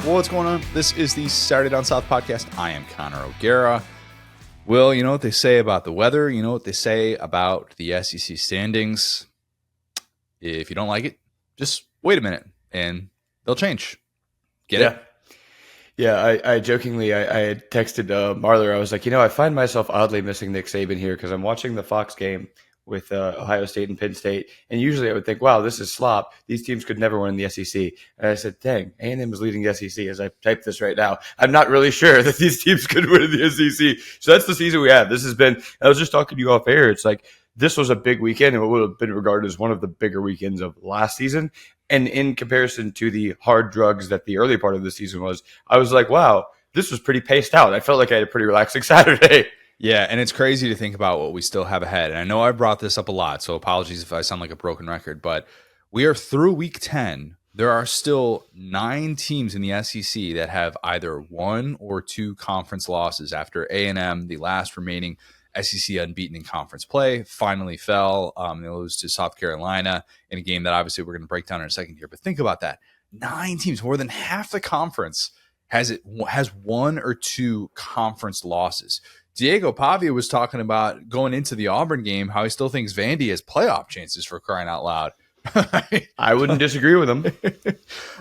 What's going on? This is the Saturday Down South podcast. I am Connor O'Gara. Will, you know what they say about the weather? You know what they say about the SEC standings? If you don't like it, just wait a minute and they'll change. Get it? Yeah, I jokingly, I had texted Marler. I was like, I find myself oddly missing Nick Saban here because I'm watching the Fox game with Ohio State and Penn State. And usually I would think, wow, this is slop. These teams could never win the SEC. And I said, dang, A&M is leading the SEC as I type this right now. I'm not really sure that these teams could win the SEC. So that's the season we have. This has been, I was just talking to you off air. It's like, this was a big weekend and it would have been regarded as one of the bigger weekends of last season. And in comparison to the hard drugs that the early part of the season was, I was like, wow, this was pretty paced out. I felt like I had a pretty relaxing Saturday. Yeah, and it's crazy to think about what we still have ahead. And I know I brought this up a lot, so apologies if I sound like a broken record, but we are through week 10. There are still 9 teams in the SEC that have either 1 or 2 conference losses after A&M, the last remaining SEC unbeaten in conference play, finally fell. They lose to South Carolina in a game that obviously we're going to break down in a second here. But think about that. 9 teams, more than half the conference, has 1 or 2 conference losses. Diego Pavia was talking about going into the Auburn game, how he still thinks Vandy has playoff chances, for crying out loud. I wouldn't disagree with him.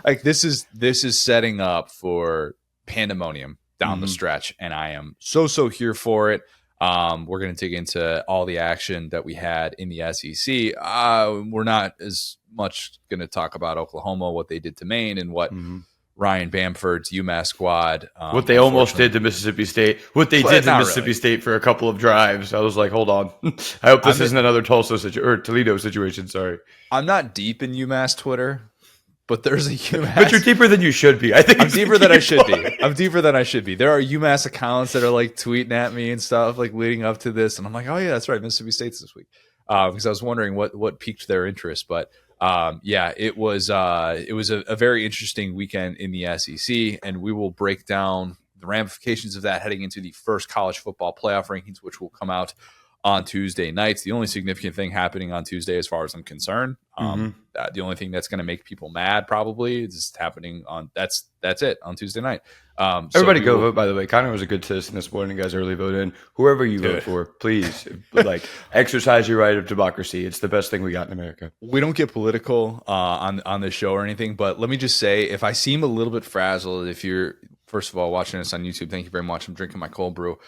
Like this is setting up for pandemonium down the stretch, and I am so here for it. We're going to dig into all the action that we had in the SEC. We're not as much going to talk about Oklahoma, what they did to Maine, and what Ryan Bamford's UMass squad. What they almost did to Mississippi State. What they did to Mississippi State for a couple of drives. I was like, hold on. I hope this isn't another Toledo situation. Sorry. I'm not deep in UMass Twitter, but there's a UMass. But you're deeper than you should be. I think I'm deeper than I should be. I'm deeper than I should be. There are UMass accounts that are like tweeting at me and stuff like leading up to this. And I'm like, oh yeah, that's right. Mississippi State's this week. Because I was wondering what piqued their interest. But it was a very interesting weekend in the SEC, and we will break down the ramifications of that heading into the first college football playoff rankings, which will come out on Tuesday nights. The only significant thing happening on Tuesday, as far as I'm concerned, the only thing that's going to make people mad probably is happening on that's it on Tuesday night. Everybody go vote, by the way. Connor was a good citizen this morning, guys. Early vote in. Whoever you vote for, please, exercise your right of democracy. It's the best thing we got in America. We don't get political on this show or anything, but let me just say, if I seem a little bit frazzled, if you're, first of all, watching us on YouTube, thank you very much. I'm drinking my cold brew.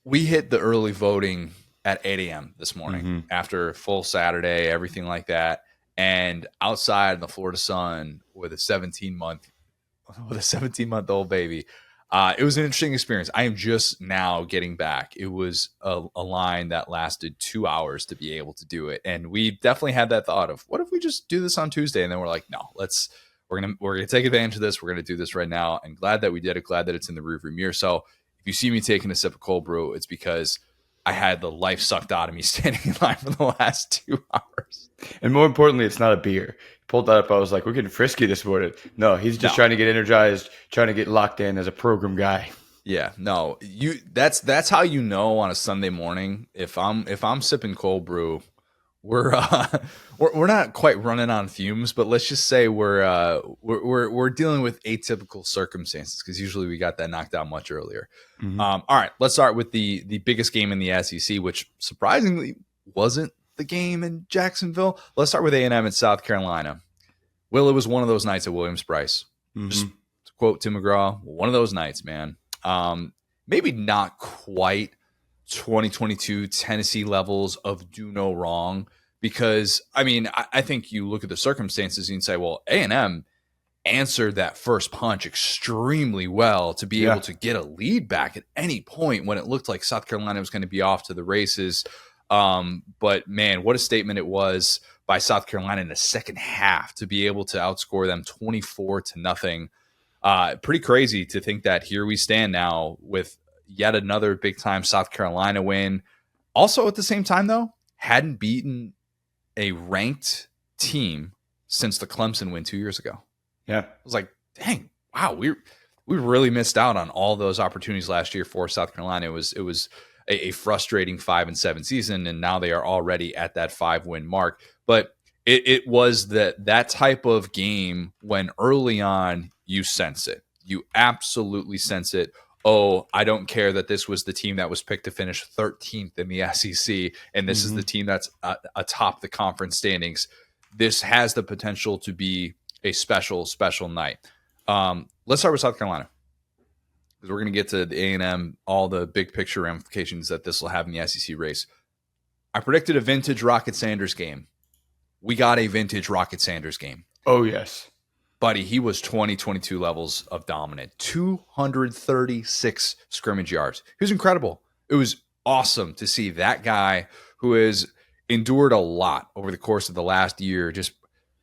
We hit the early voting at 8 a.m. this morning after a full Saturday, everything like that. And outside in the Florida sun with a 17-month-old baby, it was an interesting experience. I am just now getting back. It was a line that lasted 2 hours to be able to do it, and we definitely had that thought of, what if we just do this on Tuesday? And then we're like, no, we're gonna take advantage of this. We're gonna do this right now. And glad that we did it. Glad that it's in the rearview mirror. So if you see me taking a sip of cold brew, it's because I had the life sucked out of me standing in line for the last 2 hours. And more importantly, it's not a beer. Pulled that up. I was like, we're getting frisky this morning. No, he's just trying to get energized, trying to get locked in as a program guy. Yeah, no, that's how you know on a Sunday morning. If I'm sipping cold brew, we're not quite running on fumes, but let's just say we're dealing with atypical circumstances, because usually we got that knocked out much earlier. All right, let's start with the biggest game in the SEC, which surprisingly wasn't the game in Jacksonville. Let's start with A&M in South Carolina. Will, it was one of those nights at Williams-Brice. Just to quote Tim McGraw, one of those nights, man. Maybe not quite 2022 Tennessee levels of do no wrong, because I think you look at the circumstances and you say, well, A&M answered that first punch extremely well to be able to get a lead back at any point when it looked like South Carolina was going to be off to the races. But man, what a statement it was by South Carolina in the second half to be able to outscore them 24-0. Pretty crazy to think that here we stand now with yet another big time South Carolina win. Also at the same time, though, hadn't beaten a ranked team since the Clemson win 2 years ago. Yeah. I was like, dang, wow, we really missed out on all those opportunities last year for South Carolina. It was a frustrating 5-7 season, and now they are already at that 5-win mark. But it was that type of game when early on you sense it. You absolutely sense it. Oh, I don't care that this was the team that was picked to finish 13th in the SEC, and this is the team that's atop the conference standings. This has the potential to be a special, special night. Let's start with South Carolina, because we're going to get to the A&M, all the big picture ramifications that this will have in the SEC race. I predicted a vintage Rocket Sanders game. We got a vintage Rocket Sanders game. Oh, yes. Buddy, he was 2022 levels of dominant. 236 scrimmage yards. He was incredible. It was awesome to see that guy who has endured a lot over the course of the last year. Just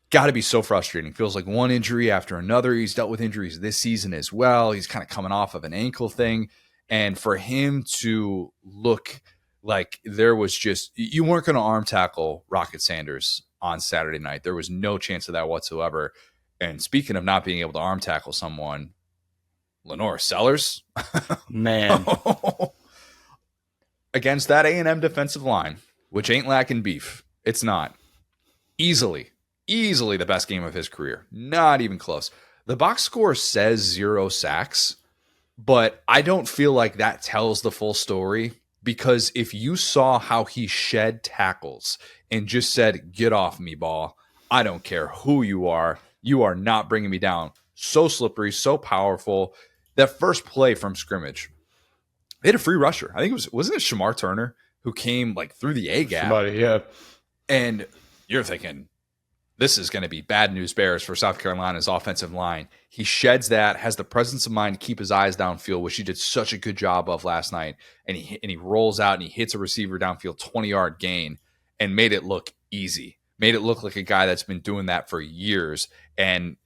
got to be so frustrating. Feels like one injury after another. He's dealt with injuries this season as well. He's kind of coming off of an ankle thing. And for him to look like there was just, you weren't going to arm tackle Rocket Sanders on Saturday night. There was no chance of that whatsoever. And speaking of not being able to arm tackle someone, Lenore Sellers, man, against that A&M defensive line, which ain't lacking beef. It's not. Easily the best game of his career. Not even close. The box score says 0 sacks, but I don't feel like that tells the full story, because if you saw how he shed tackles and just said, "Get off me, ball. I don't care who you are. You are not bringing me down." So slippery, so powerful. That first play from scrimmage, they had a free rusher. I think wasn't it Shamar Turner who came like through the A gap? Somebody, yeah. And you're thinking, this is going to be bad news bears for South Carolina's offensive line. He sheds that, has the presence of mind to keep his eyes downfield, which he did such a good job of last night. And he rolls out and he hits a receiver downfield, 20-yard gain, and made it look easy. Made it look like a guy that's been doing that for years. And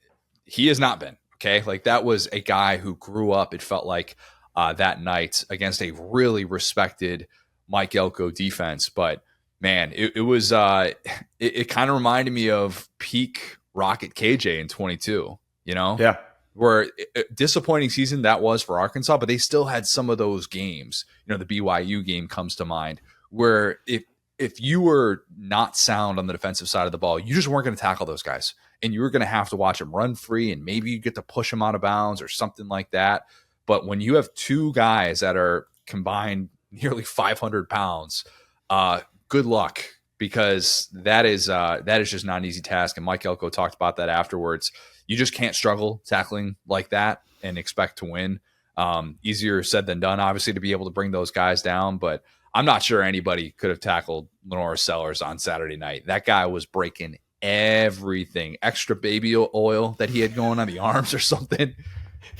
he has not been, okay? Like, that was a guy who grew up, it felt like, that night against a really respected Mike Elko defense. But, man, it was it kind of reminded me of peak Rocket KJ in 22, you know? Yeah. Where disappointing season that was for Arkansas, but they still had some of those games. You know, the BYU game comes to mind, where if you were not sound on the defensive side of the ball, you just weren't going to tackle those guys. And you were going to have to watch them run free, and maybe you get to push them out of bounds or something like that. But when you have two guys that are combined nearly 500 pounds, good luck, because that is just not an easy task. And Mike Elko talked about that afterwards. You just can't struggle tackling like that and expect to win. Easier said than done, obviously, to be able to bring those guys down. But I'm not sure anybody could have tackled Lenore Sellers on Saturday night. That guy was breaking everything. Extra baby oil that he had going on the arms or something.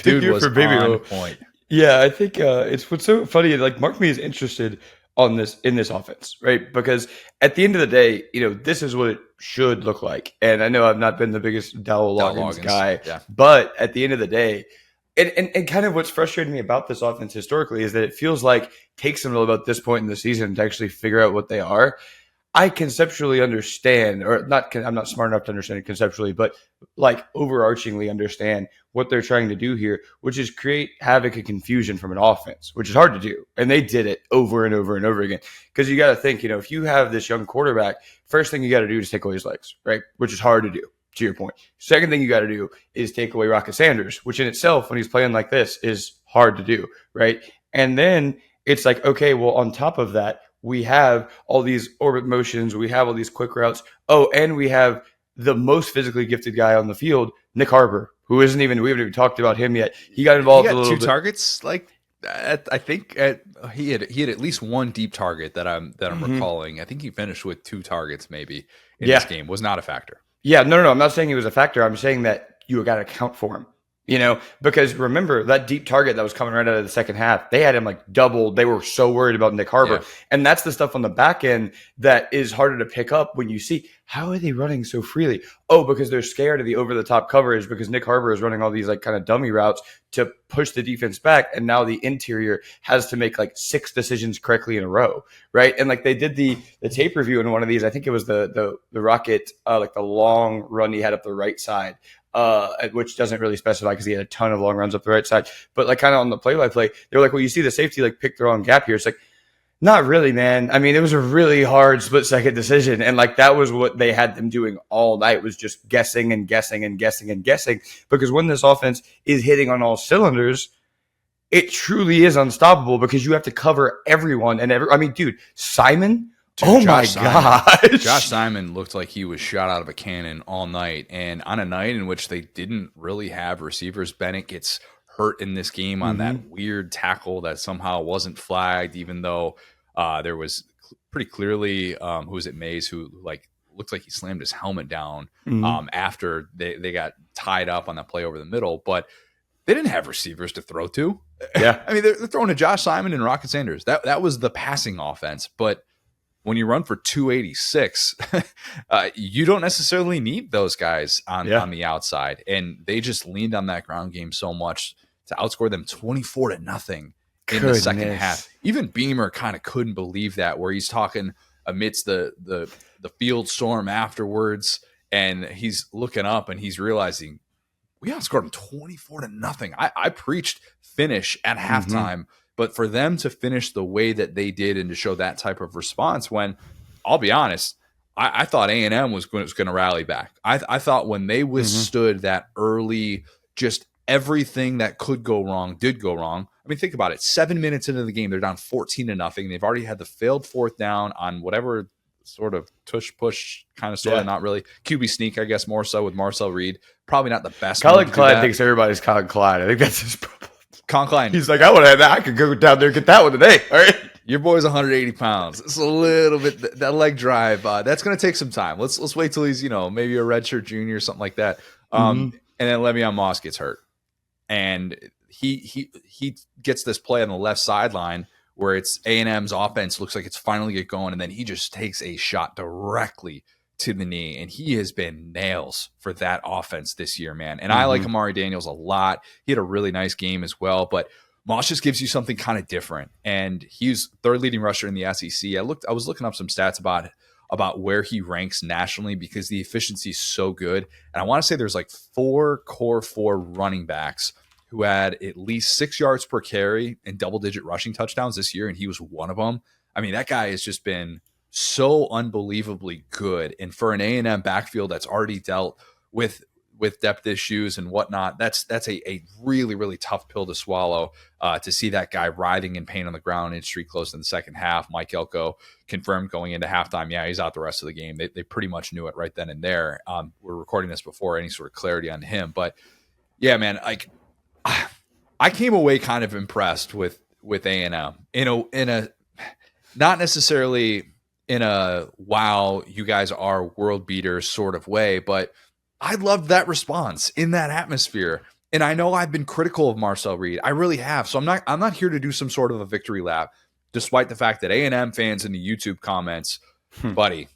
Dude was on point. Yeah, I think it's what's so funny. Like, Mark Me is interested in this offense, right? Because at the end of the day, you know, this is what it should look like. And I know I've not been the biggest Dowell Loggins guy, but at the end of the day, and kind of what's frustrating me about this offense historically is that it feels like it takes them about this point in the season to actually figure out what they are. I conceptually understand, or not, I'm not smart enough to understand it conceptually, but like overarchingly understand what they're trying to do here, which is create havoc and confusion from an offense, which is hard to do. And they did it over and over and over again. Because you got to think, you know, if you have this young quarterback, first thing you got to do is take away his legs, right? Which is hard to do, to your point. Second thing you got to do is take away Rocket Sanders, which in itself, when he's playing like this, is hard to do, right? And then it's like, okay, well, on top of that, we have all these orbit motions. We have all these quick routes. Oh, and we have the most physically gifted guy on the field, Nick Harbor, who isn't even, we haven't even talked about him yet. He got involved a little bit. 2 targets. Like, I think he had at least one deep target that I'm recalling. I think he finished with 2 targets maybe in this game. Was not a factor. Yeah, no. I'm not saying he was a factor. I'm saying that you got to account for him. You know, because remember that deep target that was coming right out of the second half, they had him like doubled. They were so worried about Nick Harbor. Yeah. And that's the stuff on the back end that is harder to pick up when you see, how are they running so freely? Oh, because they're scared of the over-the-top coverage, because Nick Harbor is running all these like kind of dummy routes to push the defense back. And now the interior has to make like 6 decisions correctly in a row, right? And like they did the tape review in one of these. I think it was the Rocket, like the long run he had up the right side. Which doesn't really specify because he had a ton of long runs up the right side. But like kind of on the play-by-play, they were like, well, you see the safety like pick the wrong gap here. It's like, Not really, man. I mean, it was a really hard split-second decision, and like that was what they had them doing all night, was just guessing and guessing and guessing and guessing. Because when this offense is hitting on all cylinders, it truly is unstoppable because you have to cover everyone and I mean, dude, Simon. Dude, oh my gosh, Josh Simon looked like he was shot out of a cannon all night, and on a night in which they didn't really have receivers. Bennett gets hurt in this game on that weird tackle that somehow wasn't flagged, even though there was pretty clearly who was it, Mays, who like looked like he slammed his helmet down after they got tied up on that play over the middle, but they didn't have receivers to throw to. Yeah. I mean, they're throwing to Josh Simon and Rocket Sanders. That was the passing offense, but when you run for 286, you don't necessarily need those guys on the outside. And they just leaned on that ground game so much to outscore them 24-0 in the second half. Even Beamer kind of couldn't believe that, where he's talking amidst the field storm afterwards, and he's looking up and he's realizing we outscored them 24-0. I preached finish at halftime. But for them to finish the way that they did and to show that type of response, when I'll be honest, I thought A&M was going to rally back. I thought when they withstood that early, just everything that could go wrong did go wrong. I mean, think about it. 7 minutes into the game, they're down 14-0. They've already had the failed fourth down on whatever sort of tush push kind of sort of not really QB sneak, I guess, more so with Marcel Reed. Probably not the best. Colin Clyde thinks everybody's Colin Clyde. I think that's his problem. Concline. He's like, I would have that. I could go down there and get that one today. All right. Your boy's 180 pounds. It's a little bit that leg drive. That's going to take some time. Let's wait till he's maybe a redshirt junior or something like that. And then Le'Veon Moss gets hurt, and he gets this play on the left sideline where it's A&M's offense looks like it's finally get going, and then he just takes a shot directly to the knee, and he has been nails for that offense this year, man. And I like Amari Daniels a lot. He had a really nice game as well, but Moss just gives you something kind of different. And he's third leading rusher in the SEC. I was looking up some stats about where he ranks nationally because the efficiency is so good. And I want to say there's like 4 core 4 running backs who had at least 6 yards per carry and double-digit rushing touchdowns this year, and he was one of them. I mean, that guy has just been so unbelievably good, and for an A&M backfield that's already dealt with depth issues and whatnot, that's a really, really tough pill to swallow. To see that guy writhing in pain on the ground in street close in the second half. Mike Elko confirmed going into halftime, yeah, he's out the rest of the game. They pretty much knew it right then and there. We're recording this before any sort of clarity on him, but yeah, man, like I came away kind of impressed with A&M in a not necessarily in a wow, you guys are world beaters sort of way, but I loved that response in that atmosphere. And I know I've been critical of Marcel Reed. I really have. So I'm not here to do some sort of a victory lap, despite the fact that A&M fans in the YouTube comments, buddy,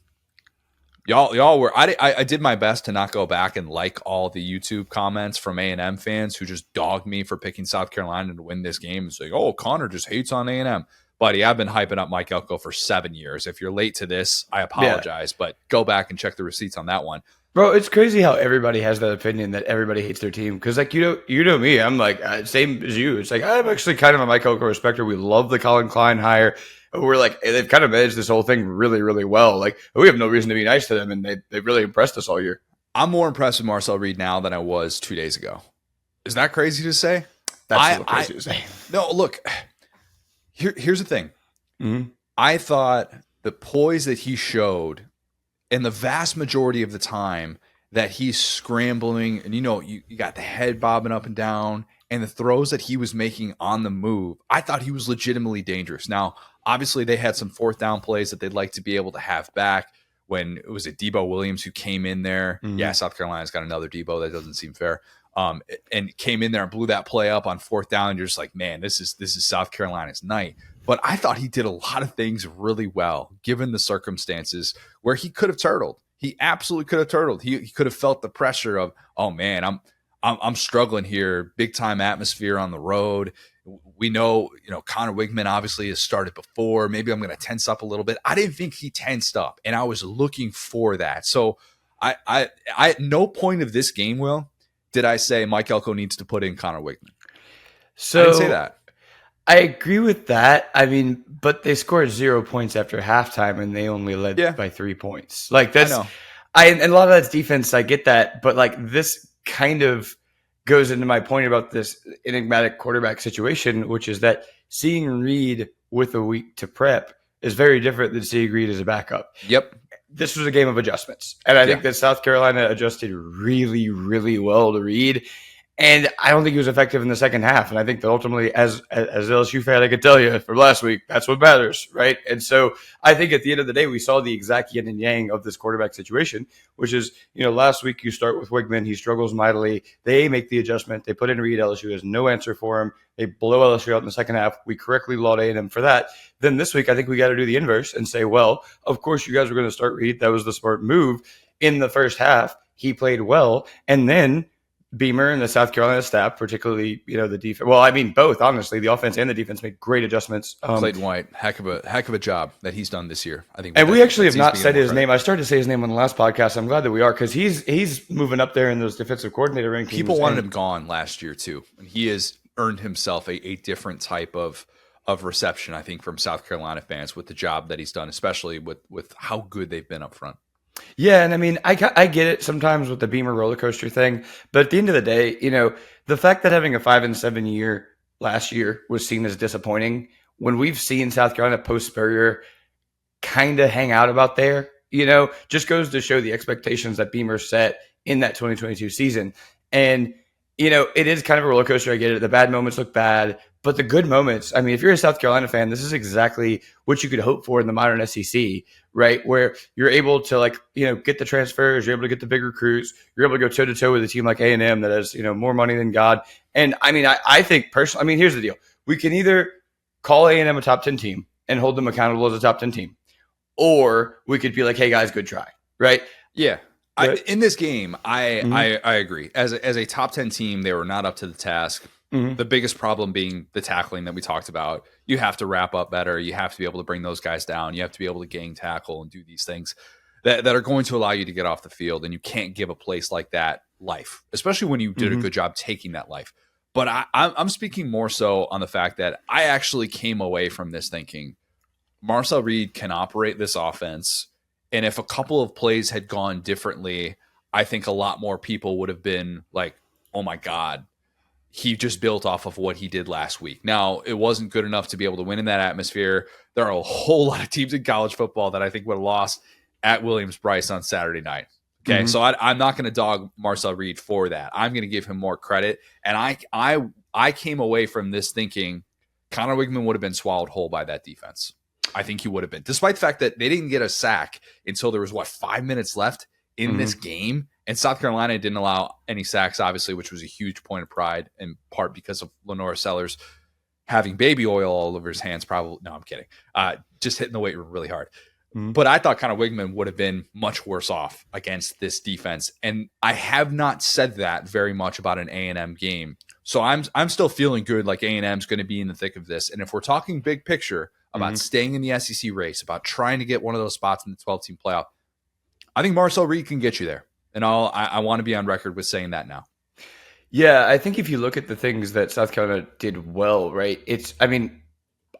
y'all were. I did my best to not go back and like all the YouTube comments from A&M fans who just dogged me for picking South Carolina to win this game and saying, "Oh, Connor just hates on A&M." Buddy, I've been hyping up Mike Elko for 7 years. If you're late to this, I apologize, but go back and check the receipts on that one. Bro, it's crazy how everybody has that opinion that everybody hates their team. Because, like, you know me. I'm like, same as you. It's like, I'm actually kind of a Mike Elko respecter. We love the Colin Klein hire. We're like, they've kind of managed this whole thing really, really well. Like, we have no reason to be nice to them, and they've really impressed us all year. I'm more impressed with Marcel Reed now than I was 2 days ago. Is that crazy to say? That's a little crazy to say. No, look, here's the thing. Mm-hmm. I thought the poise that he showed, and the vast majority of the time that he's scrambling, and you got the head bobbing up and down, and the throws that he was making on the move, I thought he was legitimately dangerous. Now, obviously, they had some fourth down plays that they'd like to be able to have back. When it was Debo Williams who came in there. Mm-hmm. Yeah, South Carolina's got another Debo. That doesn't seem fair. And came in there and blew that play up on fourth down. And you're just like, man, this is South Carolina's night. But I thought he did a lot of things really well, given the circumstances where he could have turtled. He absolutely could have turtled. He could have felt the pressure of, oh man, I'm struggling here. Big time atmosphere on the road. We know, Connor Wigman obviously has started before. Maybe I'm going to tense up a little bit. I didn't think he tensed up, and I was looking for that. So I at no point of this game, Will, did I say Mike Elko needs to put in Connor Wigman. So I didn't say that. I agree with that. I mean, but they scored 0 points after halftime and they only led by 3 points. Like I that's, know. and a lot of that's defense. I get that, but like this kind of goes into my point about this enigmatic quarterback situation, which is that seeing Reed with a week to prep is very different than seeing Reed as a backup. Yep. This was a game of adjustments, and I think that South Carolina adjusted really, really well to Reed. And I don't think he was effective in the second half. And I think that ultimately, as LSU fan, I could tell you from last week, that's what matters, right? And so I think at the end of the day, we saw the exact yin and yang of this quarterback situation, which is, last week you start with Wigman. He struggles mightily. They make the adjustment. They put in Reed. LSU has no answer for him. They blow LSU out in the second half. We correctly laud A&M for that. Then this week, I think we got to do the inverse and say, well, of course you guys were going to start Reed. That was the smart move. In the first half, he played well. And then Beamer and the South Carolina staff, particularly, the defense. Well, I mean, both, honestly, the offense and the defense made great adjustments. Clayton White, heck of a job that he's done this year. I think. And we actually have not said his name. I started to say his name on the last podcast. I'm glad that we are, because he's moving up there in those defensive coordinator rankings. People wanted him gone last year too, and he has earned himself a different type of reception, I think, from South Carolina fans with the job that he's done, especially with how good they've been up front. Yeah, and I mean, I get it sometimes with the Beamer roller coaster thing, but at the end of the day, the fact that having a 5-7 year last year was seen as disappointing, when we've seen South Carolina post Spurrier kind of hang out about there, just goes to show the expectations that Beamer set in that 2022 season. And, it is kind of a roller coaster. I get it. The bad moments look bad, but the good moments, I mean, if you're a South Carolina fan, this is exactly what you could hope for in the modern SEC, right? Where you're able to get the transfers, you're able to get the big recruits, you're able to go toe to toe with a team like A&M that has, more money than God. And I mean, I think personally, I mean, here's the deal. We can either call A&M a top 10 team and hold them accountable as a top 10 team, or we could be like, hey guys, good try. Right. Yeah. In this game, I agree. As a top 10 team, they were not up to the task. Mm-hmm. The biggest problem being the tackling that we talked about. You have to wrap up better. You have to be able to bring those guys down. You have to be able to gang tackle and do these things that are going to allow you to get off the field. And you can't give a place like that life, especially when you did a good job taking that life. But I'm speaking more so on the fact that I actually came away from this thinking Marcel Reed can operate this offense. And if a couple of plays had gone differently, I think a lot more people would have been like, oh my God, he just built off of what he did last week. Now, it wasn't good enough to be able to win in that atmosphere. There are a whole lot of teams in college football that I think would have lost at Williams-Brice on Saturday night. Okay, so I'm not going to dog Marcel Reed for that. I'm going to give him more credit. And I came away from this thinking Connor Wigman would have been swallowed whole by that defense. I think he would have been, despite the fact that they didn't get a sack until there was 5 minutes left in this game. And South Carolina didn't allow any sacks, obviously, which was a huge point of pride, in part because of Lenora Sellers having baby oil all over his hands. Probably, no, I'm kidding. Just hitting the weight room really hard. But I thought Connor Wigman would have been much worse off against this defense. And I have not said that very much about an A&M game. So I'm still feeling good like A&M's going to be in the thick of this. And if we're talking big picture about staying in the SEC race, about trying to get one of those spots in the 12-team playoff, I think Marcel Reed can get you there. And I want to be on record with saying that now. Yeah, I think if you look at the things that South Carolina did well, right,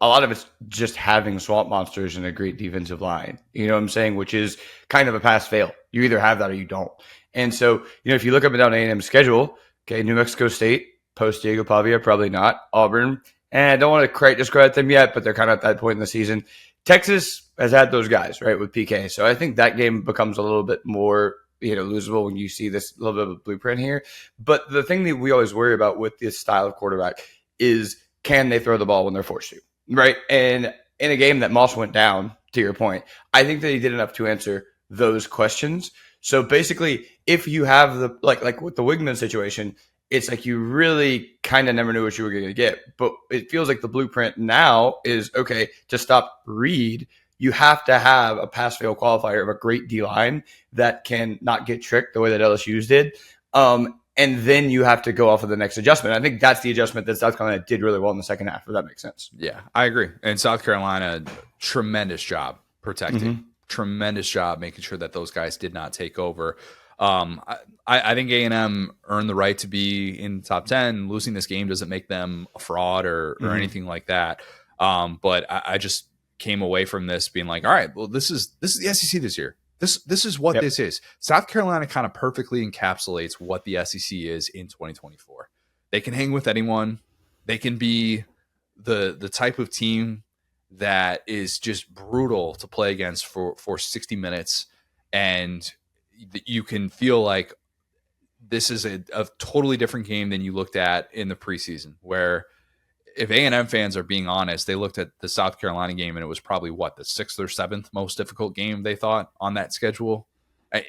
a lot of it's just having swamp monsters and a great defensive line. You know what I'm saying? Which is kind of a pass-fail. You either have that or you don't. And so, if you look up and down A&M's schedule, okay, New Mexico State, post Diego Pavia, probably not. Auburn, and I don't want to discredit them yet, but they're kind of at that point in the season. Texas has had those guys, right, with PK. So I think that game becomes a little bit more, losable when you see this little bit of a blueprint here. But the thing that we always worry about with this style of quarterback is, can they throw the ball when they're forced to, right? And in a game that Moss went down, to your point, I think that he did enough to answer those questions. So basically, if you have the, like with the Wigman situation, it's like you really kind of never knew what you were going to get. But it feels like the blueprint now is, okay, to stop Reed, you have to have a pass-fail qualifier of a great D-line that can not get tricked the way that LSU's did. And then you have to go off of the next adjustment. I think that's the adjustment that South Carolina did really well in the second half, if that makes sense. Yeah, I agree. And South Carolina, tremendous job protecting. Tremendous job making sure that those guys did not take over. I think A&M earned the right to be in the top 10. Losing this game doesn't make them a fraud or anything like that. But I just came away from this being like, all right, well, this is the SEC this year. This is what this is. South Carolina kind of perfectly encapsulates what the SEC is in 2024. They can hang with anyone. They can be the type of team that is just brutal to play against for 60 minutes. And you can feel like this is a totally different game than you looked at in the preseason, where if A&M fans are being honest, they looked at the South Carolina game and it was probably the 6th or 7th most difficult game they thought on that schedule,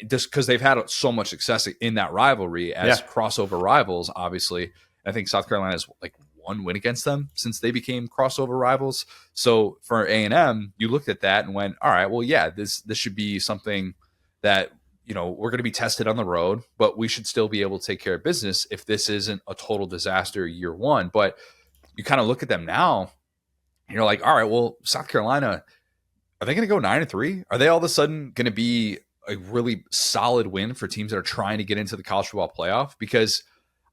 just because they've had so much success in that rivalry as crossover rivals. Obviously, I think South Carolina has like one win against them since they became crossover rivals. So for A&M, you looked at that and went, all right, well, yeah, this should be something that, we're going to be tested on the road, but we should still be able to take care of business if this isn't a total disaster year one. But you kind of look at them now, and you're like, all right, well, South Carolina, are they going to go 9-3? Are they all of a sudden going to be a really solid win for teams that are trying to get into the college football playoff? Because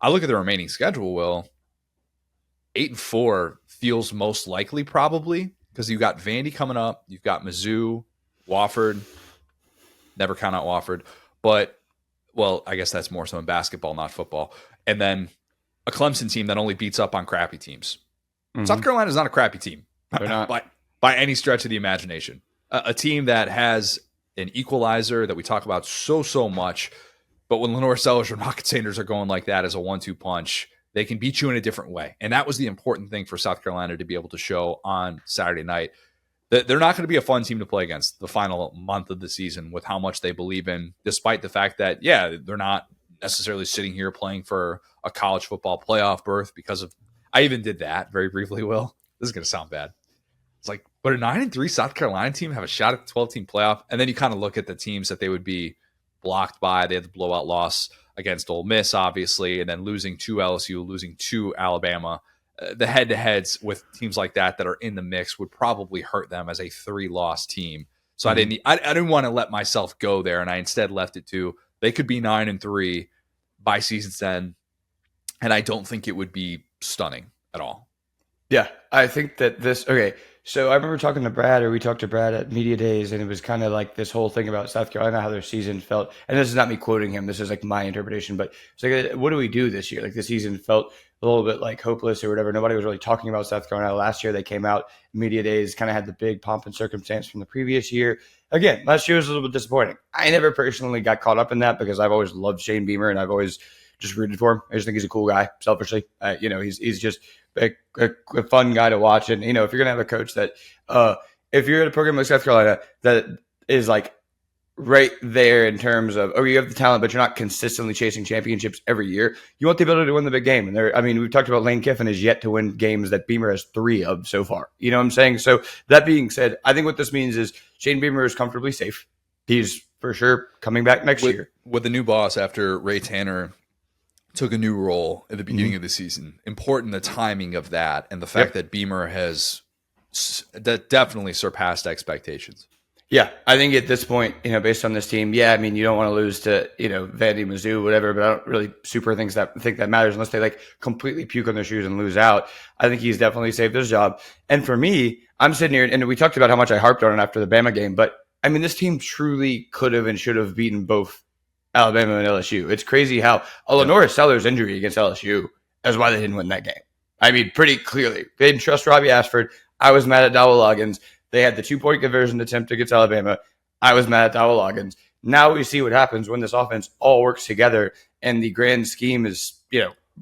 I look at the remaining schedule, Will, 8-4 feels most likely probably, because you've got Vandy coming up, you've got Mizzou, Wofford, never count out Wofford, but, well, I guess that's more so in basketball, not football. And then a Clemson team that only beats up on crappy teams. South Carolina is not a crappy team. They're not. by any stretch of the imagination. A team that has an equalizer that we talk about so much, but when Lenore Sellers or Rocket Sanders are going like that as a 1-2 punch, they can beat you in a different way. And that was the important thing for South Carolina to be able to show on Saturday night. They're not going to be a fun team to play against the final month of the season with how much they believe in, despite the fact that, they're not necessarily sitting here playing for a college football playoff berth because of, I even did that very briefly, Will. This is going to sound bad. It's like, would a 9-3 South Carolina team have a shot at the 12-team playoff? And then you kind of look at the teams that they would be blocked by. They had the blowout loss against Ole Miss, obviously, and then losing to LSU, losing to Alabama. The head-to-heads with teams like that are in the mix would probably hurt them as a 3-loss team. So I didn't want to let myself go there, and I instead left it to they could be 9-3 by season's end, and I don't think it would be stunning at all. Yeah, I think that okay, so I remember talking to Brad, or we talked to Brad at Media Days, and it was kind of like this whole thing about South Carolina, how their season felt. And this is not me quoting him, this is like my interpretation, but it's like, what do we do this year? Like the season felt a little bit like hopeless or whatever. Nobody was really talking about South Carolina. Last year they came out, Media Days, kind of had the big pomp and circumstance from the previous year. Again, last year was a little bit disappointing. I never personally got caught up in that because I've always loved Shane Beamer and I've always just rooted for him. I just think he's a cool guy, selfishly. He's just a fun guy to watch. And, if you're going to have a coach that, if you're at a program like South Carolina that is like right there in terms of, you have the talent, but you're not consistently chasing championships every year, you want the ability to win the big game. And we've talked about Lane Kiffin is yet to win games that Beamer has 3 of so far. You know what I'm saying? So that being said, I think what this means is Shane Beamer is comfortably safe. He's for sure coming back next year. With the new boss after Ray Tanner took a new role at the beginning of the season. Important the timing of that and the fact that Beamer has definitely surpassed expectations. Yeah, I think at this point, based on this team, you don't want to lose to, Vandy, Mizzou, whatever, but I don't really super think that matters unless they like completely puke on their shoes and lose out. I think he's definitely saved his job. And for me, I'm sitting here, and we talked about how much I harped on it after the Bama game, but this team truly could have and should have beaten both Alabama and LSU. It's crazy how Lenore Sellers' injury against LSU is why they didn't win that game. Pretty clearly. They didn't trust Robbie Ashford. I was mad at Dowell Loggins. They had the 2-point conversion attempt against Alabama. I was mad at Dowell Loggins. Now we see what happens when this offense all works together and the grand scheme is,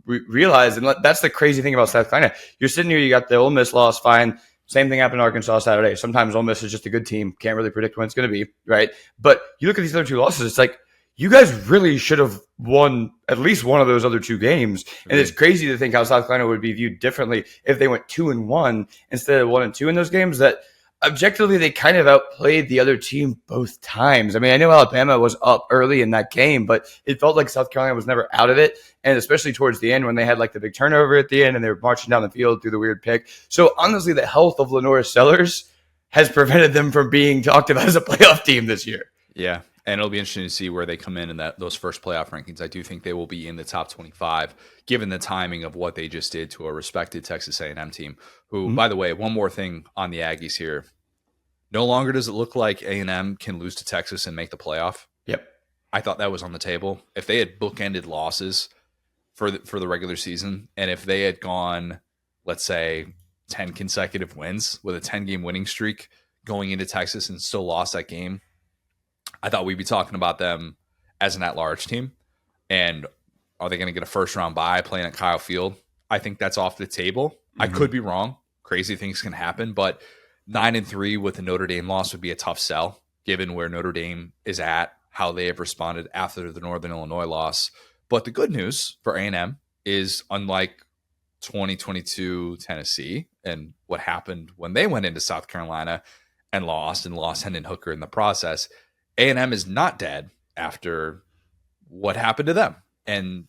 realized. And that's the crazy thing about South Carolina. You're sitting here, you got the Ole Miss loss, fine. Same thing happened in Arkansas Saturday. Sometimes Ole Miss is just a good team. Can't really predict when it's going to be, right? But you look at these other 2 losses, it's like, you guys really should have won at least one of those other 2 games. And it's crazy to think how South Carolina would be viewed differently if they went 2-1 instead of 1-2 in those games, that objectively they kind of outplayed the other team both times. I know Alabama was up early in that game, but it felt like South Carolina was never out of it. And especially towards the end when they had like the big turnover at the end and they were marching down the field through the weird pick. So honestly, the health of Lenore Sellers has prevented them from being talked about as a playoff team this year. Yeah, And it'll be interesting to see where they come in those first playoff rankings. I do think they will be in the top 25, given the timing of what they just did to a respected Texas A&M team. Who, by the way, one more thing on the Aggies here. No longer does it look like A&M can lose to Texas and make the playoff. Yep. I thought that was on the table. If they had bookended losses for the regular season, and if they had gone, let's say, 10 consecutive wins with a 10-game winning streak going into Texas and still lost that game, I thought we'd be talking about them as an at-large team. And are they going to get a first-round bye playing at Kyle Field? I think that's off the table. I could be wrong. Crazy things can happen. But 9-3 with the Notre Dame loss would be a tough sell, given where Notre Dame is at, how they have responded after the Northern Illinois loss. But the good news for A&M is, unlike 2022 Tennessee and what happened when they went into South Carolina and lost Hendon Hooker in the process, A&M is not dead after what happened to them. And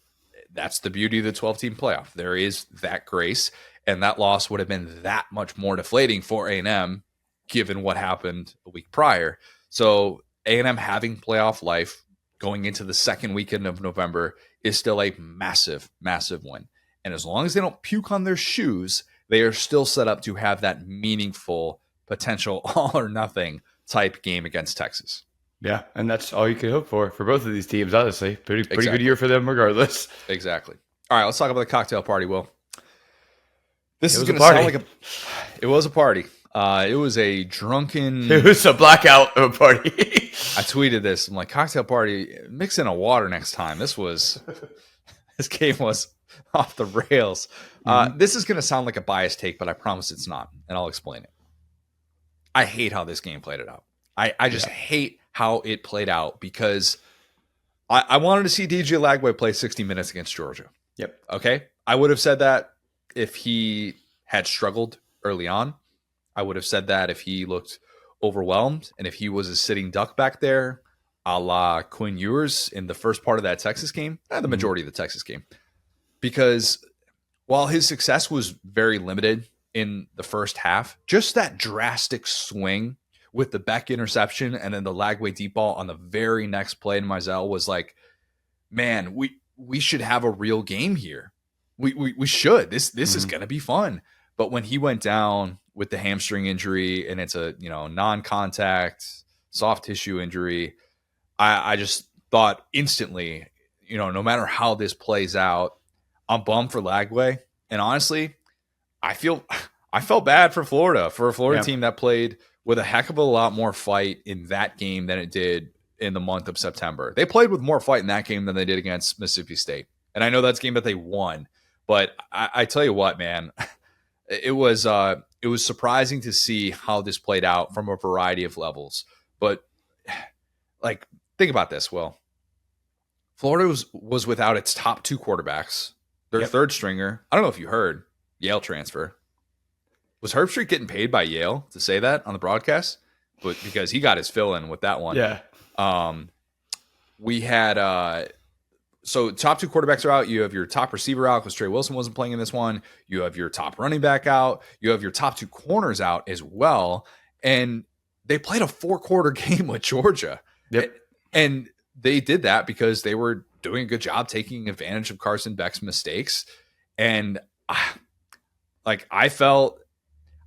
that's the beauty of the 12-team playoff. There is that grace, and that loss would have been that much more deflating for A&M given what happened a week prior. So A&M having playoff life going into the second weekend of November is still a massive, massive win. And as long as they don't puke on their shoes, they are still set up to have that meaningful potential all or nothing type game against Texas. Yeah, and that's all you can hope for both of these teams, honestly. Pretty good year for them regardless. Exactly. All right, let's talk about the cocktail party, Will. This is going to sound like it was a party. It was a drunken... It was a blackout of a party. I tweeted this. I'm like, cocktail party, mix in a water next time. This game was off the rails. This is going to sound like a biased take, but I promise it's not, and I'll explain it. I hate how this game played it out. I just hate how it played out because I wanted to see DJ Lagway play 60 minutes against Georgia. Yep. Okay? I would have said that if he had struggled early on. I would have said that if he looked overwhelmed and if he was a sitting duck back there, a la Quinn Ewers in the first part of that Texas game, the majority of the Texas game. Because while his success was very limited in the first half, just that drastic swing with the Beck interception and then the Lagway deep ball on the very next play in Mizell was like, man, we should have a real game here. We should. This is going to be fun. But when he went down with the hamstring injury and it's a non-contact soft tissue injury, I just thought instantly, no matter how this plays out, I'm bummed for Lagway. And honestly, I felt bad for Florida, for a Florida team that played with a heck of a lot more fight in that game than it did in the month of September. They played with more fight in that game than they did against Mississippi State. And I know that's a game that they won, but I tell you what, man, it was surprising to see how this played out from a variety of levels. But like, think about this, Will. Florida was without its top two quarterbacks, their third stringer. I don't know if you heard, Yale transfer. Was Herbstreit getting paid by Yale to say that on the broadcast? But because he got his fill in with that one. Yeah. We had so top two quarterbacks are out. You have your top receiver out because Trey Wilson wasn't playing in this one. You have your top running back out. You have your top two corners out as well. And they played a 4-quarter game with Georgia. Yep. And they did that because they were doing a good job taking advantage of Carson Beck's mistakes. And I felt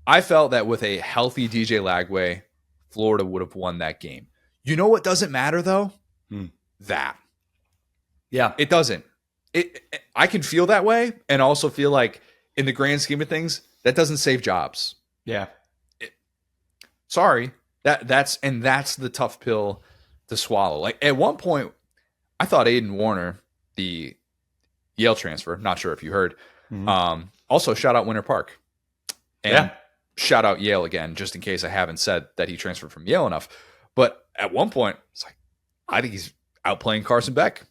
that with a healthy DJ Lagway, Florida would have won that game. You know what doesn't matter, though? That. Yeah. It doesn't. I can feel that way and also feel like in the grand scheme of things, that doesn't save jobs. Yeah. Sorry. That's the tough pill to swallow. Like at one point, I thought Aiden Warner, the Yale transfer, not sure if you heard, also shout out Winter Park. And shout out Yale again, just in case I haven't said that he transferred from Yale enough. But at one point, it's like, I think he's outplaying Carson Beck.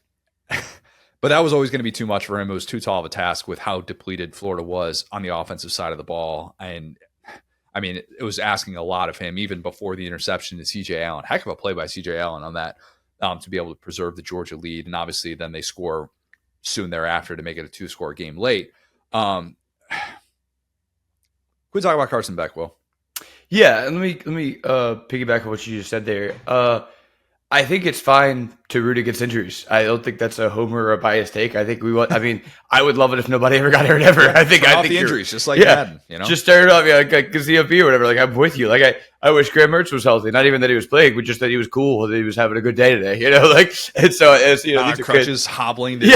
But that was always going to be too much for him. It was too tall of a task with how depleted Florida was on the offensive side of the ball. And I mean, it was asking a lot of him even before the interception to CJ Allen. Heck of a play by CJ Allen on that to be able to preserve the Georgia lead. And obviously then they score soon thereafter to make it a 2-score game late. Can we talk about Carson Beck, Will? Yeah, let me piggyback on what you just said there. I think it's fine to root against injuries. I don't think that's a homer or a biased take. I think we want. I mean, I would love it if nobody ever got hurt ever. I think the injuries, just like Madden, you know, just start it off, yeah, like CFP or whatever. Like I'm with you. Like I wish Graham Mertz was healthy. Not even that he was playing, but just that he was cool, that he was having a good day today. You know, like and so it's these crutches hobbling. To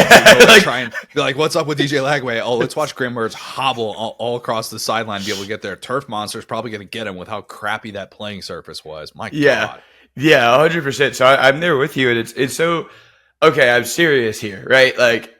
try and be like, what's up with DJ Lagway? Oh, let's watch Graham Mertz hobble all across the sideline, be able to get there. Turf Monster's probably going to get him with how crappy that playing surface was. My God. Yeah, 100%. So I'm there with you, and it's so okay. I'm serious here, right? Like,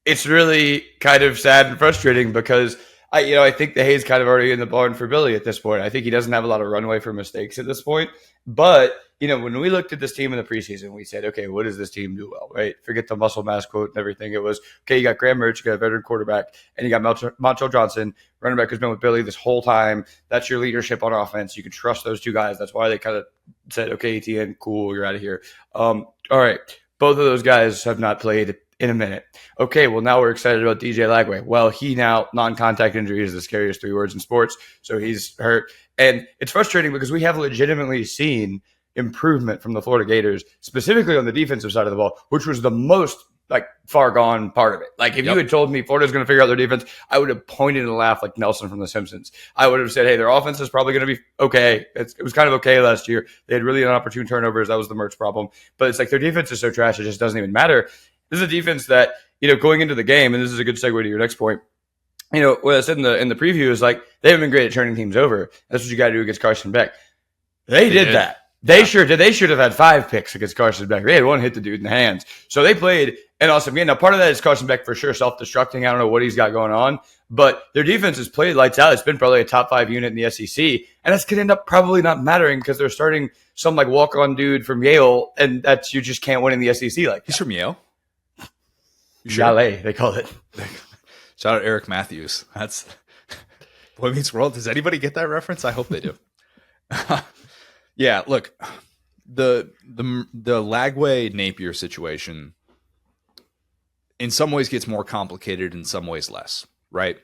it's really kind of sad and frustrating because I think the hay's kind of already in the barn for Billy at this point. I think he doesn't have a lot of runway for mistakes at this point. But when we looked at this team in the preseason, we said, okay, what does this team do well, right? Forget the muscle mass quote and everything. It was okay. You got Graham Mertz, you got a veteran quarterback, and you got Montel Johnson, running back who's been with Billy this whole time. That's your leadership on offense. You can trust those two guys. That's why they kind of said, okay, Etienne, cool, you're out of here. All right, both of those guys have not played in a minute. Okay, well, now we're excited about DJ Lagway. Well, he now, non-contact injury is the scariest 3 words in sports, so he's hurt. And it's frustrating because we have legitimately seen improvement from the Florida Gators, specifically on the defensive side of the ball, which was the most far gone part of it. Like if you had told me Florida's going to figure out their defense, I would have pointed and laughed like Nelson from The Simpsons. I would have said, hey, their offense is probably going to be okay. It was kind of okay last year. They had really inopportune turnovers. That was the Mertz problem. But it's like their defense is so trash, it just doesn't even matter. This is a defense that, going into the game, and this is a good segue to your next point. What I said in the preview is like they haven't been great at turning teams over. That's what you got to do against Carson Beck. They did that. They sure did. They should have had 5 picks against Carson Beck. They had 1 hit the dude in the hands. So they played an awesome game. Now, part of that is Carson Beck for sure self-destructing. I don't know what he's got going on, but their defense has played lights out. It's been probably a top 5 unit in the SEC, and that's going to end up probably not mattering because they're starting some walk-on dude from Yale, and that's you just can't win in the SEC like that. He's from Yale? Chalet, they call it. Shout out Eric Matthews. That's Boy Meets World. Does anybody get that reference? I hope they do. Yeah, look, the Lagway Napier situation in some ways gets more complicated, in some ways less, right?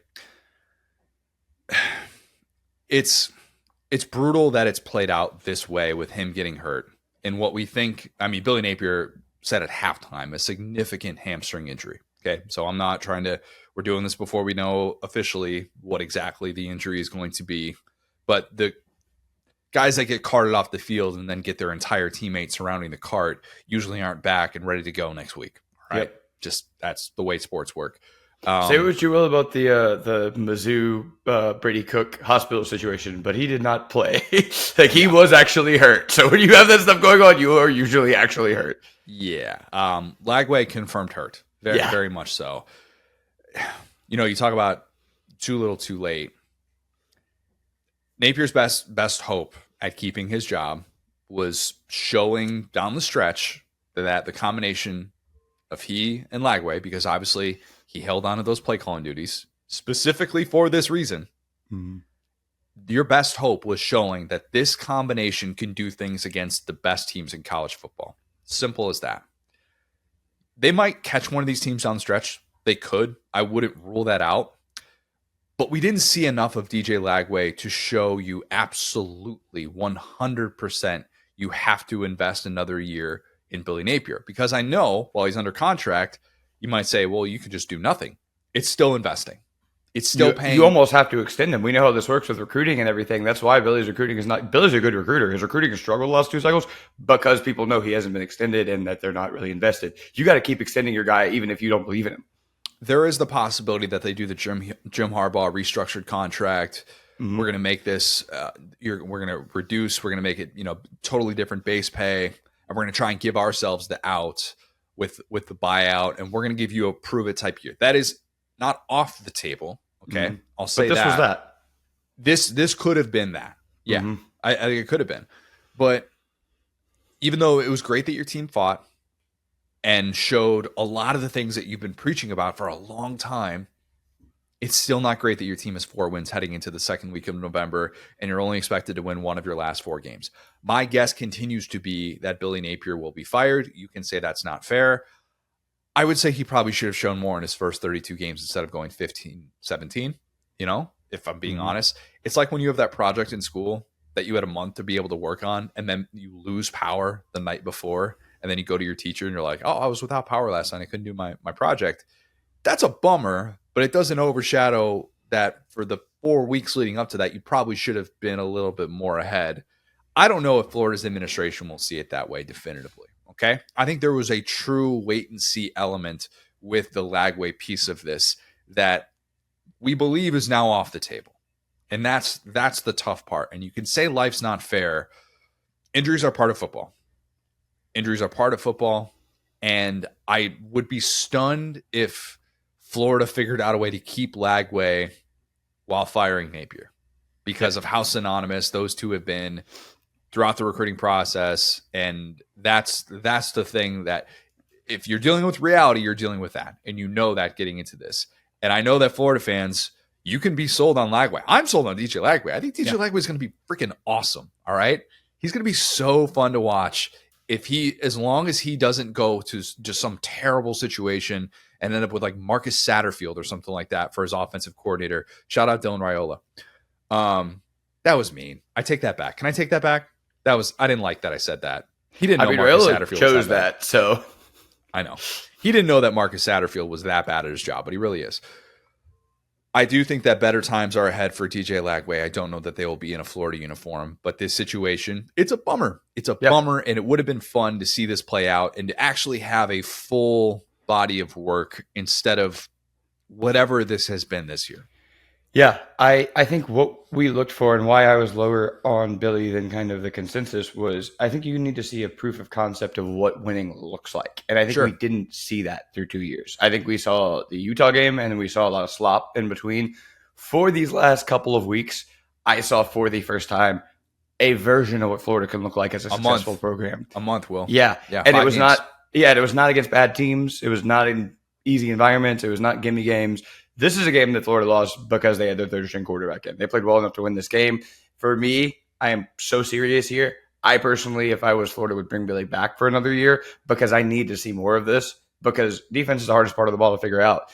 It's brutal that it's played out this way with him getting hurt. And what we think, Billy Napier said at halftime, a significant hamstring injury. Okay, so I'm not trying to, we're doing this before we know officially what exactly the injury is going to be. But the guys that get carted off the field and then get their entire teammates surrounding the cart usually aren't back and ready to go next week. Right? Yep. Just that's the way sports work. Say what you will about the Mizzou Brady Cook hospital situation, but he did not play. He was actually hurt. So when you have that stuff going on, you are usually actually hurt. Yeah. Lagway confirmed hurt. Very much so. You talk about too little, too late. Napier's best hope at keeping his job was showing down the stretch that the combination of he and Lagway, because obviously he held on to those play calling duties specifically for this reason. Mm-hmm. Your best hope was showing that this combination can do things against the best teams in college football. Simple as that. They might catch one of these teams down the stretch. They could. I wouldn't rule that out. But we didn't see enough of DJ Lagway to show you absolutely 100% you have to invest another year in Billy Napier. Because I know while he's under contract, you might say, well, you could just do nothing. It's still investing. It's still paying. You almost have to extend him. We know how this works with recruiting and everything. That's why Billy's recruiting is not. Billy's a good recruiter. His recruiting has struggled the last 2 cycles because people know he hasn't been extended and that they're not really invested. You got to keep extending your guy even if you don't believe in him. There is the possibility that they do the Jim Harbaugh restructured contract. Mm-hmm. We're going to make this. We're going to reduce. We're going to make it totally different base pay, and we're going to try and give ourselves the out with the buyout, and we're going to give you a prove it type year. That is not off the table. Okay, mm-hmm. I'll say but this was that. This could have been that. Yeah, mm-hmm. I think it could have been. But even though it was great that your team fought and showed a lot of the things that you've been preaching about for a long time, it's still not great that your team has 4 wins heading into the second week of November, and you're only expected to win one of your last 4 games. My guess continues to be that Billy Napier will be fired. You can say that's not fair. I would say he probably should have shown more in his first 32 games instead of going 15, 17, if I'm being honest. It's like when you have that project in school that you had a month to be able to work on, and then you lose power the night before, and then you go to your teacher and you're like, oh, I was without power last night. I couldn't do my project. That's a bummer, but it doesn't overshadow that for the 4 weeks leading up to that, you probably should have been a little bit more ahead. I don't know if Florida's administration will see it that way definitively. Okay. I think there was a true wait and see element with the Lagway piece of this that we believe is now off the table. And that's the tough part. And you can say life's not fair. Injuries are part of football. And I would be stunned if Florida figured out a way to keep Lagway while firing Napier because of how synonymous those two have been throughout the recruiting process. And that's the thing that if you're dealing with reality, you're dealing with that. And you know that getting into this. And I know that Florida fans, you can be sold on Lagway. I'm sold on DJ Lagway. I think DJ Lagway is going to be freaking awesome. All right. He's going to be so fun to watch as long as he doesn't go to just some terrible situation and end up with like Marcus Satterfield or something like that for his offensive coordinator. Shout out Dylan Raiola. That was mean. I take that back. Can I take that back? I didn't like that I said that. He didn't know Marcus Satterfield chose that. So I know. He didn't know that Marcus Satterfield was that bad at his job, but he really is. I do think that better times are ahead for DJ Lagway. I don't know that they will be in a Florida uniform, but this situation, it's a bummer. It's a bummer, and it would have been fun to see this play out and to actually have a full body of work instead of whatever this has been this year. Yeah, I think what we looked for and why I was lower on Billy than kind of the consensus was I think you need to see a proof of concept of what winning looks like. And I think we didn't see that through 2 years. I think we saw the Utah game and we saw a lot of slop in between. For these last couple of weeks, I saw for the first time a version of what Florida can look like as a successful program. A month, Will. Yeah. And it was not against bad teams. It was not in easy environments. It was not gimme games. This is a game that Florida lost because they had their third-string quarterback in. They played well enough to win this game. For me, I am so serious here. I personally, if I was Florida, would bring Billy back for another year because I need to see more of this because defense is the hardest part of the ball to figure out.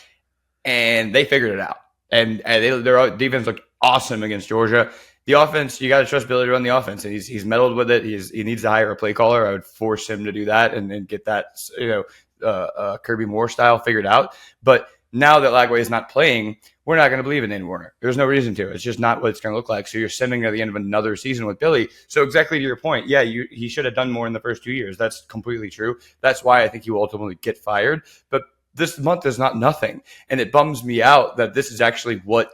And they figured it out. And their defense looked awesome against Georgia. The offense, you got to trust Billy to run the offense. And he's meddled with it. He needs to hire a play caller. I would force him to do that and get that Kirby Moore style figured out. But now that Lagway is not playing, we're not going to believe in Nate Warner. There's no reason to. It's just not what it's going to look like. So you're sending at the end of another season with Billy. So exactly to your point, he should have done more in the first 2 years. That's completely true. That's why I think he will ultimately get fired. But this month is not nothing. And it bums me out that this is actually what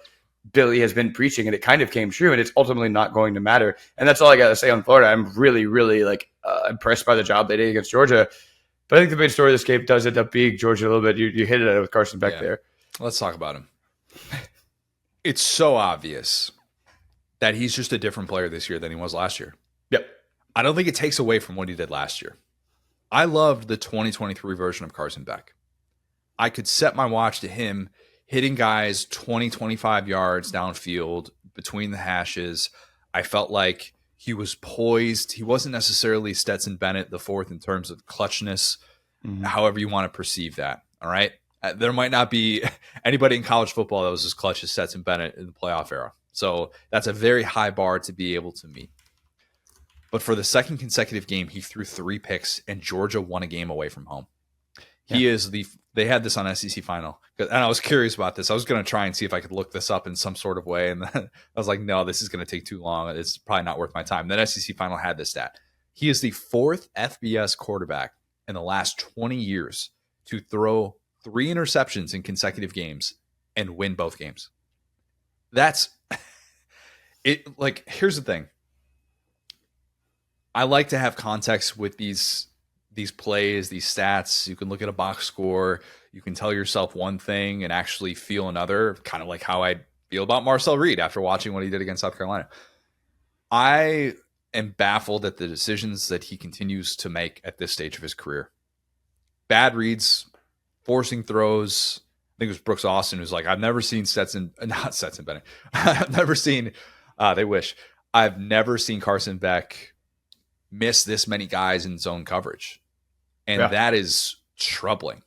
Billy has been preaching, and it kind of came true, and it's ultimately not going to matter. And that's all I got to say on Florida. I'm really, really impressed by the job they did against Georgia. But I think the big story of this game does end up being Georgia a little bit. You hit it with Carson Beck there. Let's talk about him. It's so obvious that he's just a different player this year than he was last year. Yep. I don't think it takes away from what he did last year. I loved the 2023 version of Carson Beck. I could set my watch to him hitting guys 20, 25 yards downfield between the hashes. I felt like he was poised. He wasn't necessarily Stetson Bennett the fourth in terms of clutchness, however you want to perceive that. All right. There might not be anybody in college football that was as clutch as Stetson Bennett in the playoff era. So that's a very high bar to be able to meet. But for the second consecutive game, he threw 3 picks and Georgia won a game away from home. Yeah. They had this on SEC Final. And I was curious about this. I was going to try and see if I could look this up in some sort of way. And then I was like, no, this is going to take too long. It's probably not worth my time. Then SEC Final had this stat. He is the 4th FBS quarterback in the last 20 years to throw 3 interceptions in consecutive games and win both games. That's it. Like, here's the thing. I like to have context with these plays, these stats. You can look at a box score. You can tell yourself one thing and actually feel another, kind of like how I feel about Marcel Reed after watching what he did against South Carolina. I am baffled at the decisions that he continues to make at this stage of his career. Bad reads, forcing throws. I think it was Brooks Austin who's like, I've never seen not Stetson Bennett. I've never seen, I've never seen Carson Beck miss this many guys in zone coverage. And that is troubling.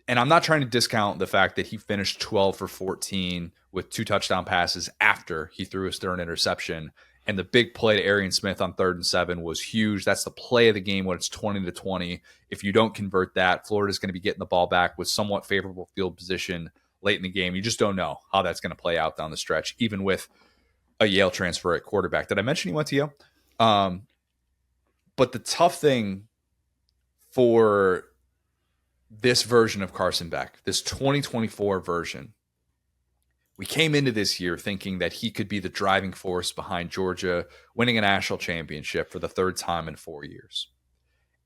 And I'm not trying to discount the fact that he finished 12 for 14 with 2 touchdown passes after he threw his third interception And the big play to Arian Smith on 3rd and 7 was huge. That's the play of the game when it's 20-20. If you don't convert that, Florida's going to be getting the ball back with somewhat favorable field position late in the game. You just don't know how that's going to play out down the stretch, even with a Yale transfer at quarterback. Did I mention he went to Yale? But the tough thing for this version of Carson Beck, this 2024 version, we came into this year thinking that he could be the driving force behind Georgia winning a national championship for the 3rd time in 4 years.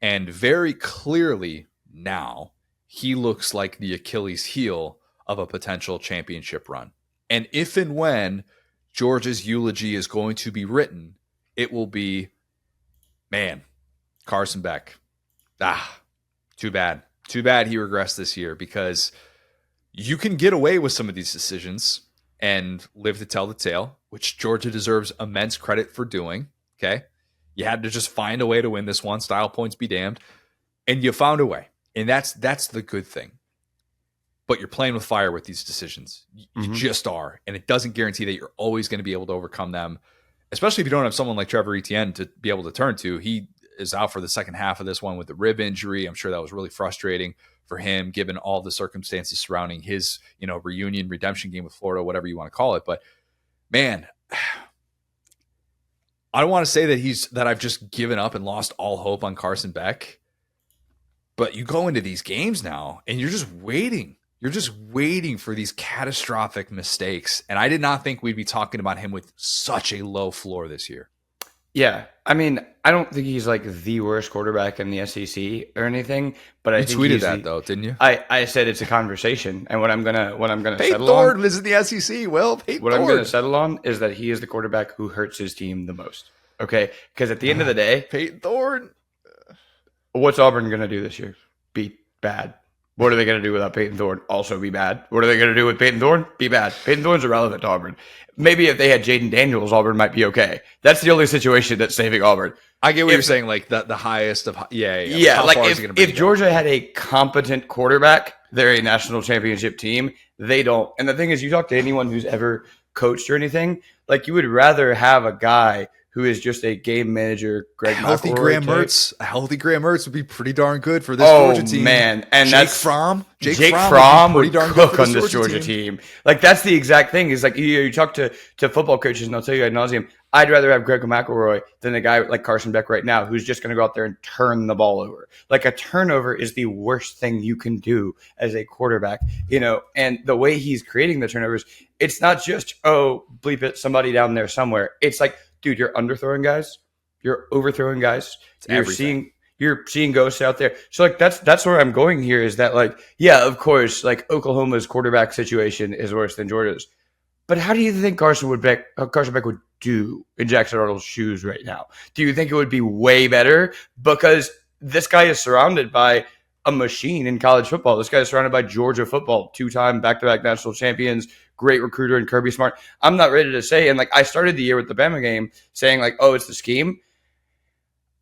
And very clearly now, he looks like the Achilles heel of a potential championship run. And if and when Georgia's eulogy is going to be written, it will be, man, Carson Beck. Too bad. Too bad he regressed this year, because you can get away with some of these decisions and live to tell the tale, which Georgia deserves immense credit for doing. Okay. You had to just find a way to win this one. Style points be damned. And you found a way. And that's the good thing. But you're playing with fire with these decisions. You just are. And it doesn't guarantee that you're always going to be able to overcome them, especially if you don't have someone like Trevor Etienne to be able to turn to. He is out for the second half of this one with the rib injury. I'm sure that was really frustrating for him, given all the circumstances surrounding his, reunion, redemption game with Florida, whatever you want to call it. But man, I don't want to say that I've just given up and lost all hope on Carson Beck, but you go into these games now and you're just waiting. You're just waiting for these catastrophic mistakes. And I did not think we'd be talking about him with such a low floor this year. Yeah. I mean, I don't think he's like the worst quarterback in the SEC or anything, but I think tweeted that though, didn't you? I said it's a conversation, and what I'm gonna Peyton settle Thorne on is in the SEC. Well, Peyton what Thorne. I'm gonna settle on is that he is the quarterback who hurts his team the most. Okay, because at the end of the day, Peyton Thorne. What's Auburn gonna do this year? Be bad. What are they going to do without Peyton Thorne? Also be bad. What are they going to do with Peyton Thorne? Be bad. Peyton Thorne's irrelevant to Auburn. Maybe if they had Jaden Daniels, Auburn might be okay. That's the only situation that's saving Auburn. I get what you're saying, like the highest of yeah. Like if Georgia had a competent quarterback, they're a national championship team. They don't. And the thing is, you talk to anyone who's ever coached or anything, like you would rather have a guy who is just a game manager, Greg healthy McElroy Graham type. Mertz. A healthy Graham Mertz would be pretty darn good for this Georgia team. Oh man, and Jake that's Fromm. Jake Fromm would cook on this Georgia team. Like that's the exact thing. Is like you talk to football coaches, and they'll tell you ad nauseum, I'd rather have Greg McElroy than a guy like Carson Beck right now, who's just going to go out there and turn the ball over. Like a turnover is the worst thing you can do as a quarterback, And the way he's creating the turnovers, it's not just bleep it, somebody down there somewhere. It's like, dude, you're underthrowing guys. You're overthrowing guys. You're seeing ghosts out there. So like that's where I'm going here is that like, yeah, of course, like Oklahoma's quarterback situation is worse than Georgia's. But how do you think Carson Beck would do in Jackson Arnold's shoes right now? Do you think it would be way better? Because this guy is surrounded by a machine in college football. This guy is surrounded by Georgia football, 2-time back-to-back national champions, great recruiter in Kirby Smart. I'm not ready to say, and like I started the year with the Bama game saying like, oh, it's the scheme.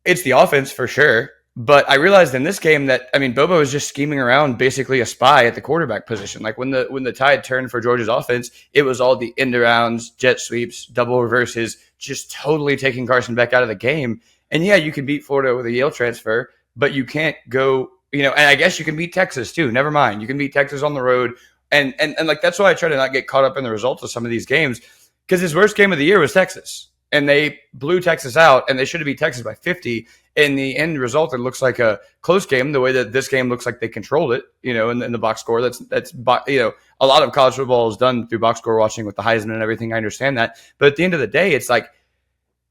It's the offense for sure. But I realized in this game that, Bobo was just scheming around basically a spy at the quarterback position. Like when the tide turned for Georgia's offense, it was all the end arounds, jet sweeps, double reverses, just totally taking Carson Beck out of the game. And yeah, you can beat Florida with a Yale transfer, but you can't go, and I guess you can beat Texas too. Never mind. You can beat Texas on the road. And like that's why I try to not get caught up in the results of some of these games, because his worst game of the year was Texas. And they blew Texas out, and they should have beat Texas by 50. In the end result, it looks like a close game, the way that this game looks like they controlled it, in the box score. That's a lot of college football is done through box score watching with the Heisman and everything. I understand that. But at the end of the day, it's like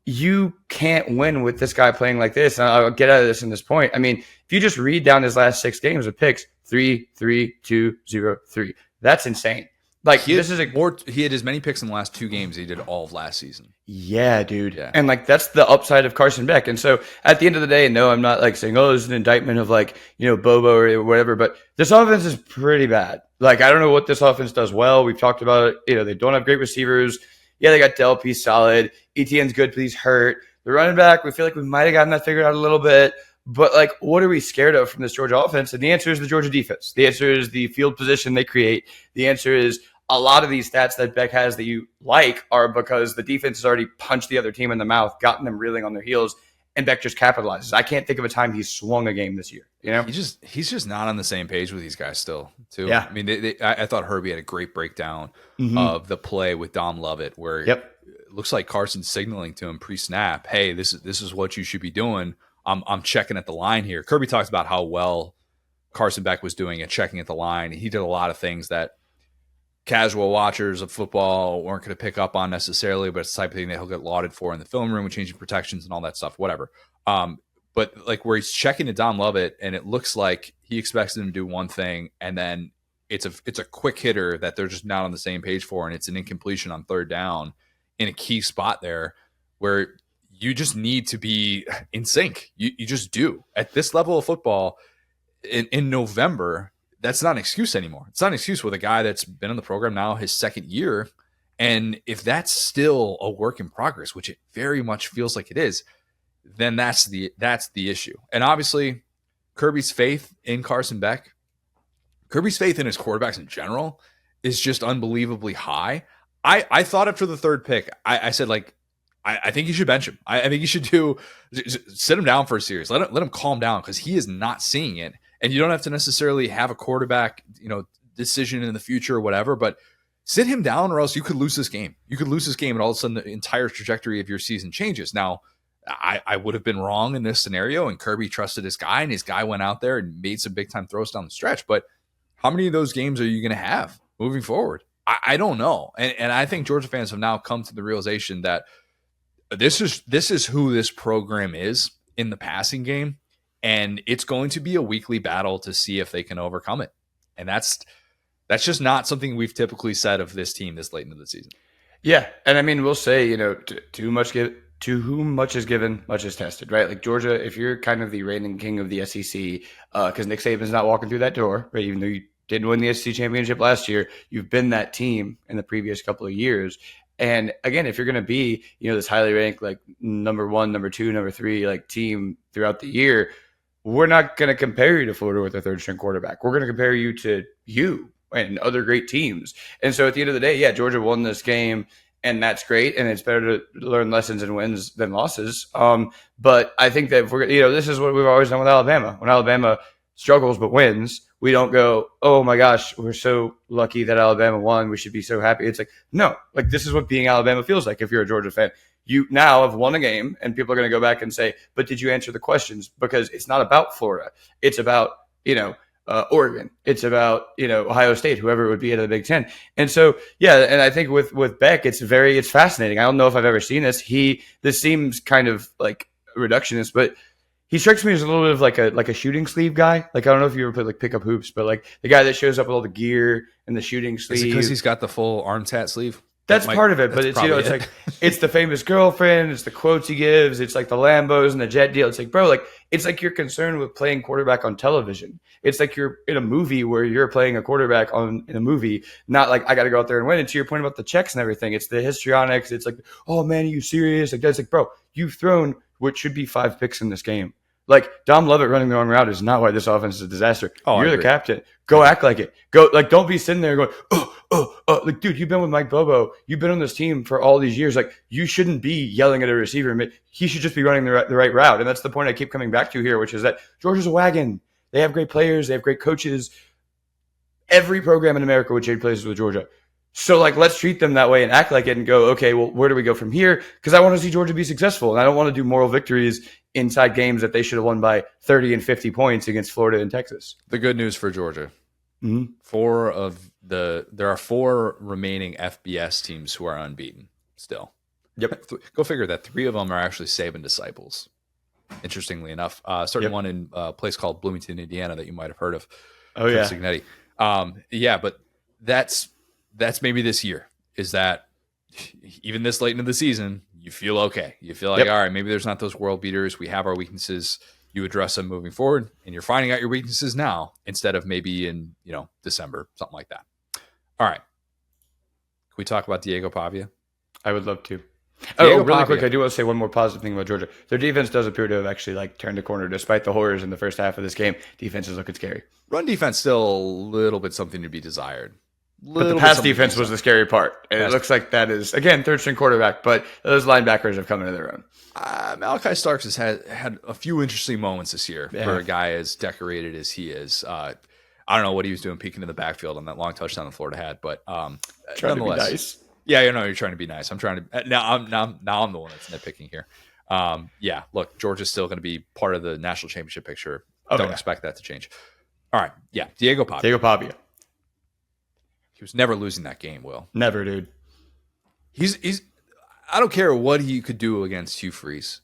you can't win with this guy playing like this. And I'll get out of this in this point. If you just read down his last 6 games of picks, 3, 3, 2, 0, 3. That's insane. Like he had as many picks in the last 2 games as he did all of last season. Yeah, dude. Yeah. And like that's the upside of Carson Beck. And so at the end of the day, no, I'm not like saying, oh, this is an indictment of like, Bobo or whatever, but this offense is pretty bad. Like I don't know what this offense does well. We've talked about it. They don't have great receivers. Yeah, they got Delp, he's solid. Etienne's good, but he's hurt. The running back, we feel like we might have gotten that figured out a little bit. But like, what are we scared of from this Georgia offense? And the answer is the Georgia defense. The answer is the field position they create. The answer is a lot of these stats that Beck has that you like are because the defense has already punched the other team in the mouth, gotten them reeling on their heels, and Beck just capitalizes. I can't think of a time he's swung a game this year. You know, he's just not on the same page with these guys still, too. Yeah. I mean, I thought Herbie had a great breakdown of the play with Dom Lovett, where it looks like Carson's signaling to him pre-snap, "Hey, this is what you should be doing. I'm checking at the line here." Kirby talks about how well Carson Beck was doing at checking at the line. He did a lot of things that casual watchers of football weren't going to pick up on necessarily, but it's the type of thing that he'll get lauded for in the film room with changing protections and all that stuff, whatever. But like where he's checking to Dom Lovett, and it looks like he expects him to do one thing, and then it's a quick hitter that they're just not on the same page for, and it's an incompletion on third down in a key spot there where you just need to be in sync. You just do. At this level of football in November, that's not an excuse anymore. It's not an excuse with a guy that's been in the program now his second year. And if that's still a work in progress, which it very much feels like it is, then that's the issue. And obviously, Kirby's faith in Carson Beck, Kirby's faith in his quarterbacks in general is just unbelievably high. I thought after the third pick, I said, like, I think you should bench him. I think you should sit him down for a series. Let him calm down, because he is not seeing it. And you don't have to necessarily have a quarterback, decision in the future or whatever, but sit him down, or else you could lose this game. You could lose this game, and all of a sudden the entire trajectory of your season changes. Now, I would have been wrong in this scenario, and Kirby trusted his guy, and his guy went out there and made some big-time throws down the stretch. But how many of those games are you going to have moving forward? I don't know. And I think Georgia fans have now come to the realization that this is who this program is in the passing game, and it's going to be a weekly battle to see if they can overcome it. And that's just not something we've typically said of this team this late into the season. Yeah, and I mean, we'll say, to whom much is given, much is tested, right? Like Georgia, if you're kind of the reigning king of the SEC, because Nick Saban's not walking through that door, right? Even though you didn't win the SEC championship last year, you've been that team in the previous couple of years. And again, if you're going to be, this highly ranked, like number 1, number 2, number 3, like team throughout the year, we're not going to compare you to Florida with a third string quarterback. We're going to compare you to you and other great teams. And so at the end of the day, yeah, Georgia won this game, and that's great. And it's better to learn lessons and wins than losses. But I think that if we're, this is what we've always done with Alabama. When Alabama struggles but wins, we don't go, oh my gosh, we're so lucky that Alabama won, we should be so happy. It's like, no, like this is what being Alabama feels like if you're a Georgia fan. You now have won a game, and people are going to go back and say, but did you answer the questions? Because it's not about Florida. It's about, Oregon. It's about, Ohio State, whoever it would be out of the Big Ten. And so, yeah, and I think with Beck, it's fascinating. I don't know if I've ever seen this. This seems kind of like reductionist, but he strikes me as a little bit of like a shooting sleeve guy. Like, I don't know if you ever played like pickup hoops, but like the guy that shows up with all the gear and the shooting sleeve. Is it because he's got the full arm tat sleeve? That's part of it, but it's it's like it's the famous girlfriend, it's the quotes he gives, it's like the Lambos and the jet deal. It's like, bro, like it's like you're concerned with playing quarterback on television. It's like you're in a movie where you're playing a quarterback in a movie, not like I got to go out there and win. And to your point about the checks and everything, it's the histrionics. It's like, oh man, are you serious? Like that's like, bro, you've thrown what should be 5 picks in this game. Like Dom Lovett running the wrong route is not why this offense is a disaster. Oh, you're the captain. Go act like it. Go like don't be sitting there going, like dude, you've been with Mike Bobo. You've been on this team for all these years. Like you shouldn't be yelling at a receiver. He should just be running the right route. And that's the point I keep coming back to here, which is that Georgia's a wagon. They have great players. They have great coaches. Every program in America would trade places with Georgia. So, like, let's treat them that way and act like it and go, okay, well, where do we go from here? Because I want to see Georgia be successful, and I don't want to do moral victories inside games that they should have won by 30 and 50 points against Florida and Texas. The good news for Georgia, there are 4 remaining FBS teams who are unbeaten still. Yep. Go figure that 3 of them are actually Saban disciples, interestingly enough. Certain one in a place called Bloomington, Indiana that you might have heard of. Oh, yeah. Signetti. But that's maybe this year, is that even this late into the season, you feel okay. You feel like, all right, maybe there's not those world beaters. We have our weaknesses. You address them moving forward, and you're finding out your weaknesses now instead of maybe in, December, something like that. All right. Can we talk about Diego Pavia? I would love to. Really quick, I do want to say one more positive thing about Georgia. Their defense does appear to have actually turned a corner despite the horrors in the first half of this game. Defense is looking scary. Run defense still a little bit something to be desired. But the pass defense was the scary part. And it looks like that is, again, third string quarterback, but those linebackers have come into their own. Malachi Starks has had a few interesting moments this year for a guy as decorated as he is. I don't know what he was doing peeking in the backfield on that long touchdown that Florida had, but trying to be nice. Yeah, you're trying to be nice. I'm trying to now I'm the one that's nitpicking here. Look, Georgia's still going to be part of the national championship picture. Don't expect that to change. All right, Diego Pavia. He was never losing that game, Will. Never, dude. He's I don't care what he could do against Hugh Freeze.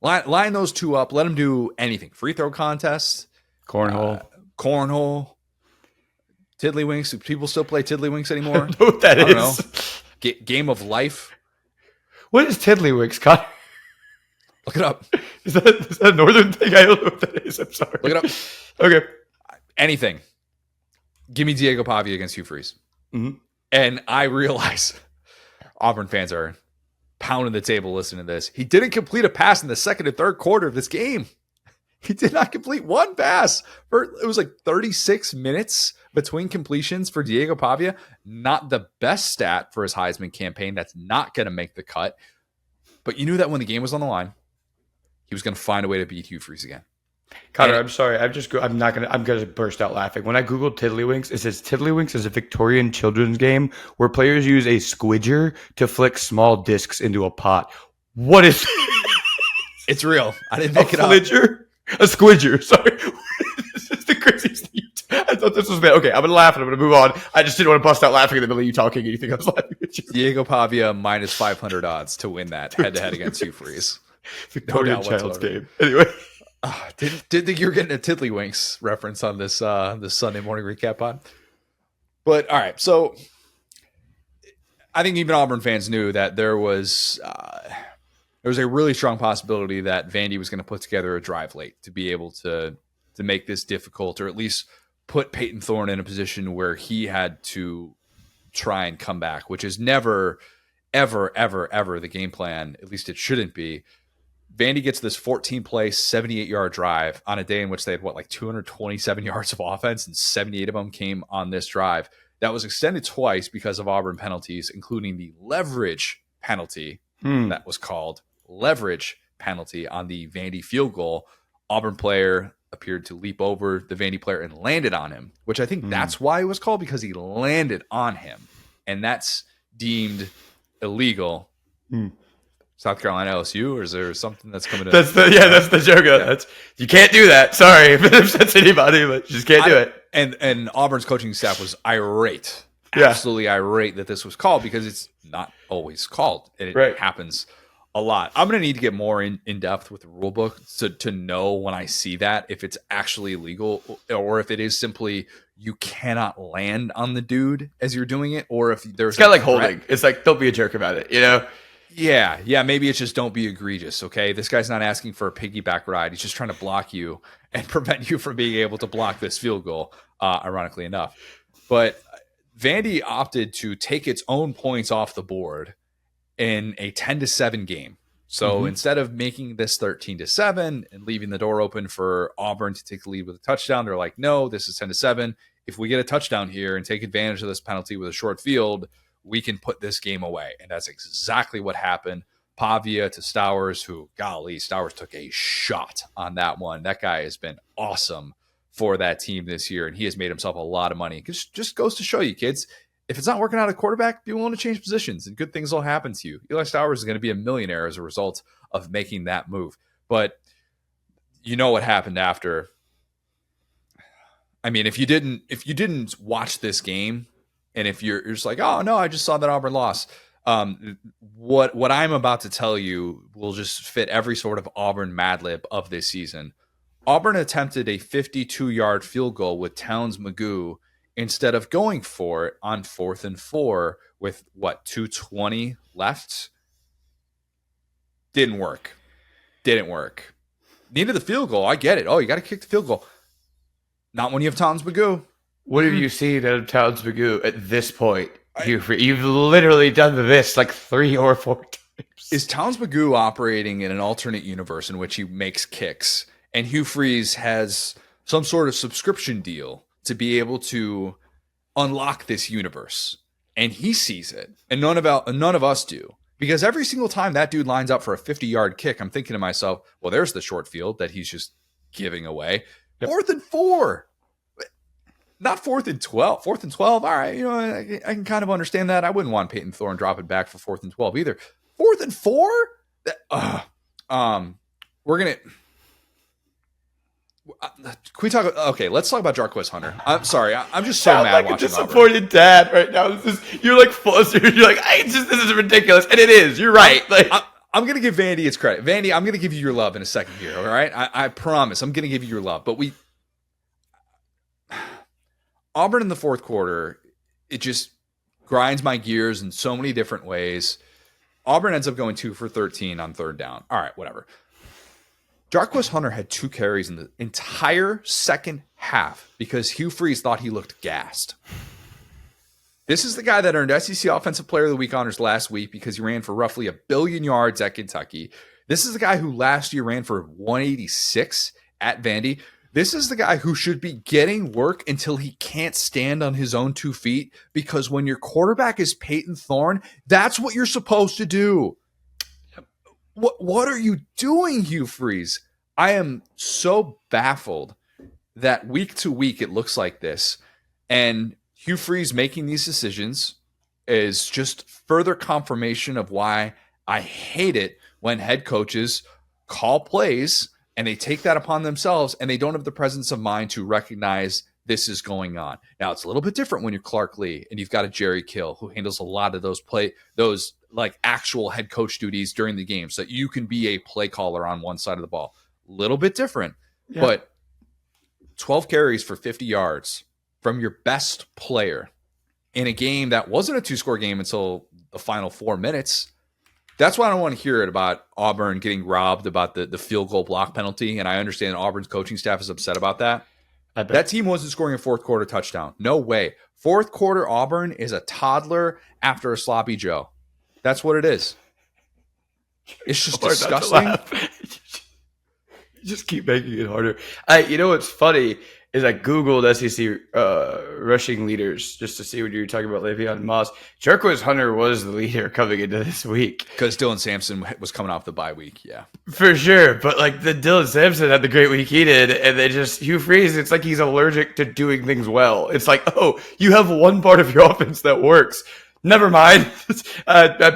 Line those two up. Let him do anything. Free throw contest. Cornhole. Tiddlywinks. Do people still play Tiddlywinks anymore? I don't know what that is. Game of life. What is Tiddlywinks, Connor? Look it up. Is that a northern thing? I don't know what that is. I'm sorry. Look it up. Okay. Anything. Give me Diego Pavia against Hugh Freeze. Mm-hmm. And I realize Auburn fans are pounding the table listening to this. He didn't complete a pass in the second and third quarter of this game. He did not complete one pass. It was like 36 minutes between completions for Diego Pavia. Not the best stat for his Heisman campaign. That's not going to make the cut. But you knew that when the game was on the line, he was going to find a way to beat Hugh Freeze again. Connor, I'm sorry. I'm gonna burst out laughing. When I Googled Tiddlywinks, it says Tiddlywinks is a Victorian children's game where players use a squidger to flick small discs into a pot. What is It's real. I didn't make it up. A squidger. Sorry. This is the craziest thing. I thought this was bad. Okay, I'm gonna laugh and I'm gonna move on. I just didn't want to bust out laughing in the middle of you talking and you think I was laughing at you. Diego Pavia minus 500 odds to win that head-to-head against Hugh Freeze. Victorian child's game. Anyway. Didn't think you were getting a Tiddlywinks reference on this Sunday morning recap pod. But all right, so I think even Auburn fans knew that there was a really strong possibility that Vandy was going to put together a drive late to be able to make this difficult, or at least put Peyton Thorne in a position where he had to try and come back, which is never, ever, ever, ever the game plan. At least it shouldn't be. Vandy gets this 14-play, 78-yard drive on a day in which they had, 227 yards of offense, and 78 of them came on this drive. That was extended twice because of Auburn penalties, including the leverage penalty that was called. Leverage penalty on the Vandy field goal. Auburn player appeared to leap over the Vandy player and landed on him, which I think that's why it was called, because he landed on him. And that's deemed illegal. South Carolina LSU, or is there something that's coming? That's the joke. Yeah. You can't do that. Sorry if it upsets anybody, but you just can't do it. And Auburn's coaching staff was irate, absolutely irate that this was called, because it's not always called, and it happens a lot. I'm going to need to get more in depth with the rule book to know when I see that if it's actually illegal, or if it is simply you cannot land on the dude as you're doing it, or if there's kind of like holding. It's like, don't be a jerk about it, you know. Yeah. Maybe it's just don't be egregious, okay? This guy's not asking for a piggyback ride. He's just trying to block you and prevent you from being able to block this field goal, ironically enough. But Vandy opted to take its own points off the board in a 10-7 game. So instead of making this 13-7 and leaving the door open for Auburn to take the lead with a touchdown, they're like, no, this is 10-7. If we get a touchdown here and take advantage of this penalty with a short field, we can put this game away. And that's exactly what happened. Pavia to Stowers, who, golly, Stowers took a shot on that one. That guy has been awesome for that team this year, and he has made himself a lot of money. It just goes to show you, kids, if it's not working out at quarterback, be willing to change positions, and good things will happen to you. Eli Stowers is going to be a millionaire as a result of making that move. But you know what happened after. I mean, if you didn't watch this game, and if you're just like, oh, no, I just saw that Auburn lost. What I'm about to tell you will just fit every sort of Auburn Mad Lib of this season. Auburn attempted a 52-yard field goal with Towns Magoo instead of going for it on 4th and 4 with, 2:20 left? Didn't work. Needed the field goal. I get it. Oh, you got to kick the field goal. Not when you have Towns Magoo. What have you seen out of Towns Magoo at this point? You've literally done this like 3 or 4 times. Is Towns Magoo operating in an alternate universe in which he makes kicks, and Hugh Freeze has some sort of subscription deal to be able to unlock this universe. And he sees it, and none of us do. Because every single time that dude lines up for a 50-yard kick, I'm thinking to myself, well, there's the short field that he's just giving away. Yep. 4th and 4. Not 4th and 12. 4th and 12, all right, I can kind of understand that. I wouldn't want Peyton Thorne dropping back for 4th and 12 either. 4th and 4? We're going to... Can we talk? Okay, let's talk about Jarquez Hunter. I'm sorry, I'm just so mad like watching a disappointed dad right now. You're like flustered. You're like, this is ridiculous, and it is. You're right. Like, I'm gonna give Vandy its credit. Vandy, I'm gonna give you your love in a second here. All right, I promise. I'm gonna give you your love. But Auburn in the fourth quarter, it just grinds my gears in so many different ways. Auburn ends up going 2 for 13 on 3rd down. All right, whatever. Jarquez Hunter had 2 carries in the entire second half because Hugh Freeze thought he looked gassed. This is the guy that earned SEC Offensive Player of the Week honors last week because he ran for roughly 1 billion yards at Kentucky. This is the guy who last year ran for 186 at Vandy. This is the guy who should be getting work until he can't stand on his own 2 feet, because when your quarterback is Peyton Thorne, that's what you're supposed to do. What are you doing, Hugh Freeze? I am so baffled that week to week it looks like this. And Hugh Freeze making these decisions is just further confirmation of why I hate it when head coaches call plays and they take that upon themselves and they don't have the presence of mind to recognize this is going on. Now, it's a little bit different when you're Clark Lee and you've got a Jerry Kill who handles a lot of those like actual head coach duties during the game, so that you can be a play caller on one side of the ball. Little bit different, yeah. But 12 carries for 50 yards from your best player in a game that wasn't a 2-score game until the final 4 minutes. That's why I don't want to hear it about Auburn getting robbed about the field goal block penalty. And I understand Auburn's coaching staff is upset about that. That team wasn't scoring a fourth quarter touchdown. No way. Fourth quarter Auburn is a toddler after a sloppy Joe. That's what it is. It's just disgusting. You just keep making it harder. You know what's funny is I Googled SEC rushing leaders just to see what you were talking about, Le'Veon Moss. Jarquez Hunter was the leader coming into this week. Because Dylan Sampson was coming off the bye week, yeah. For sure. But like the Dylan Sampson had the great week he did, and they just, Hugh Freeze, it's like he's allergic to doing things well. It's like, oh, you have one part of your offense that works. Never mind.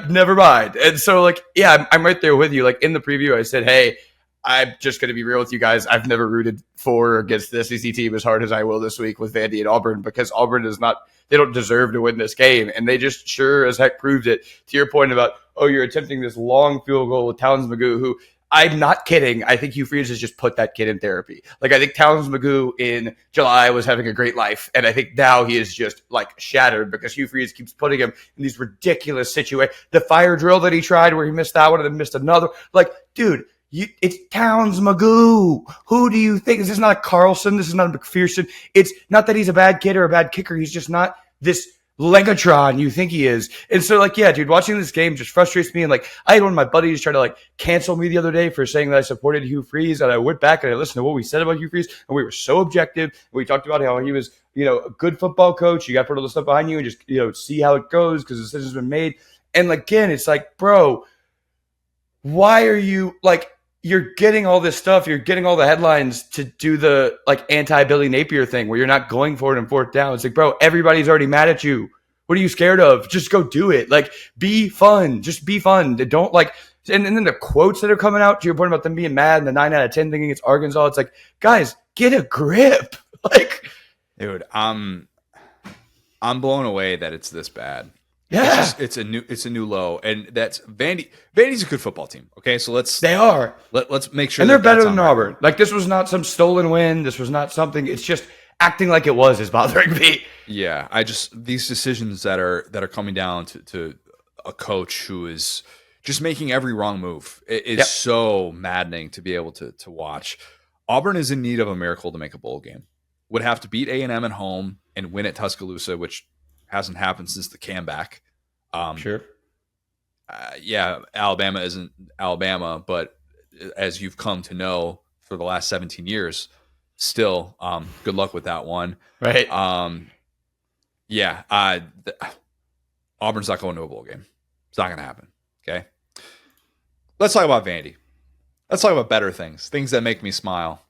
Never mind. And so, like, yeah, I'm right there with you. Like, in the preview, I said, hey, I'm just going to be real with you guys. I've never rooted for or against the SEC team as hard as I will this week with Vandy and Auburn, because Auburn is not, they don't deserve to win this game. And they just sure as heck proved it. To your point about, oh, you're attempting this long field goal with Towns Magoo, who, I'm not kidding. I think Hugh Freeze has just put that kid in therapy. Like, I think Towns Magoo in July was having a great life. And I think now he is just, like, shattered because Hugh Freeze keeps putting him in these ridiculous situations. The fire drill that he tried where he missed that one and then missed another. Like, dude, it's Towns Magoo. Who do you think? This is not a Carlson. This is not a McPherson. It's not that he's a bad kid or a bad kicker. He's just not this Legatron you think he is. And so, like, yeah, dude, watching this game just frustrates me. And, like, I had one of my buddies try to, like, cancel me the other day for saying that I supported Hugh Freeze. And I went back and I listened to what we said about Hugh Freeze. And we were so objective. We talked about how he was, a good football coach. You got to put all the stuff behind you and just, see how it goes because the decision's been made. And, again, it's like, bro, why are you, like, you're getting all this stuff. You're getting all the headlines to do the, like, anti-Billy Napier thing where you're not going for it in fourth down. It's like, bro, everybody's already mad at you. What are you scared of? Just go do it. Like, be fun. Just be fun. Don't, like, and then the quotes that are coming out to your point about them being mad and the 9 out of 10 thing against Arkansas. It's like, guys, get a grip. Like, dude, I'm blown away that it's this bad. Yeah, it's a new low, and that's Vandy. Vandy's a good football team. Okay, so let's make sure, and they're better than Auburn. Like, this was not some stolen win. This was not something. It's just acting like it was is bothering me. Yeah, these decisions that are coming down to a coach who is just making every wrong move. It is so maddening to be able to watch. Auburn is in need of a miracle to make a bowl game. Would have to beat A&M at home and win at Tuscaloosa, which hasn't happened since the comeback. Sure. Alabama isn't Alabama, but as you've come to know for the last 17 years, still, good luck with that one. Right. Yeah. Auburn's not going to a bowl game. It's not going to happen. Okay. Let's talk about Vandy. Let's talk about better things that make me smile.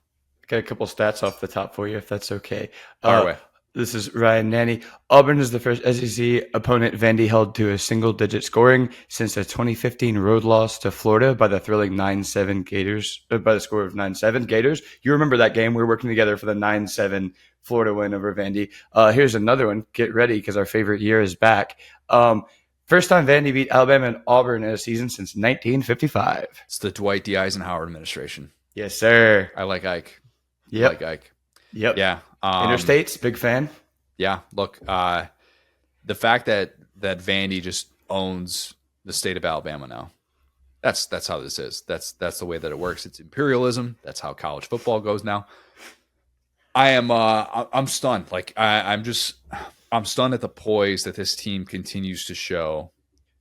Got a couple stats off the top for you, if that's okay. Fire away. This is Ryan Nanny. Auburn is the first SEC opponent Vandy held to a single-digit scoring since a 2015 road loss to Florida by the thrilling 9-7 Gators, by the score of 9-7 Gators. You remember that game? We were working together for the 9-7 Florida win over Vandy. Here's another one. Get ready because our favorite year is back. First time Vandy beat Alabama and Auburn in a season since 1955. It's the Dwight D. Eisenhower administration. Yes, sir. I like Ike. Yep. I like Ike. Yep. Yeah. Interstates, big fan. Yeah. Look, the fact that Vandy just owns the state of Alabama now. That's how this is. That's the way that it works. It's imperialism. That's how college football goes now. I'm stunned. Like I'm stunned at the poise that this team continues to show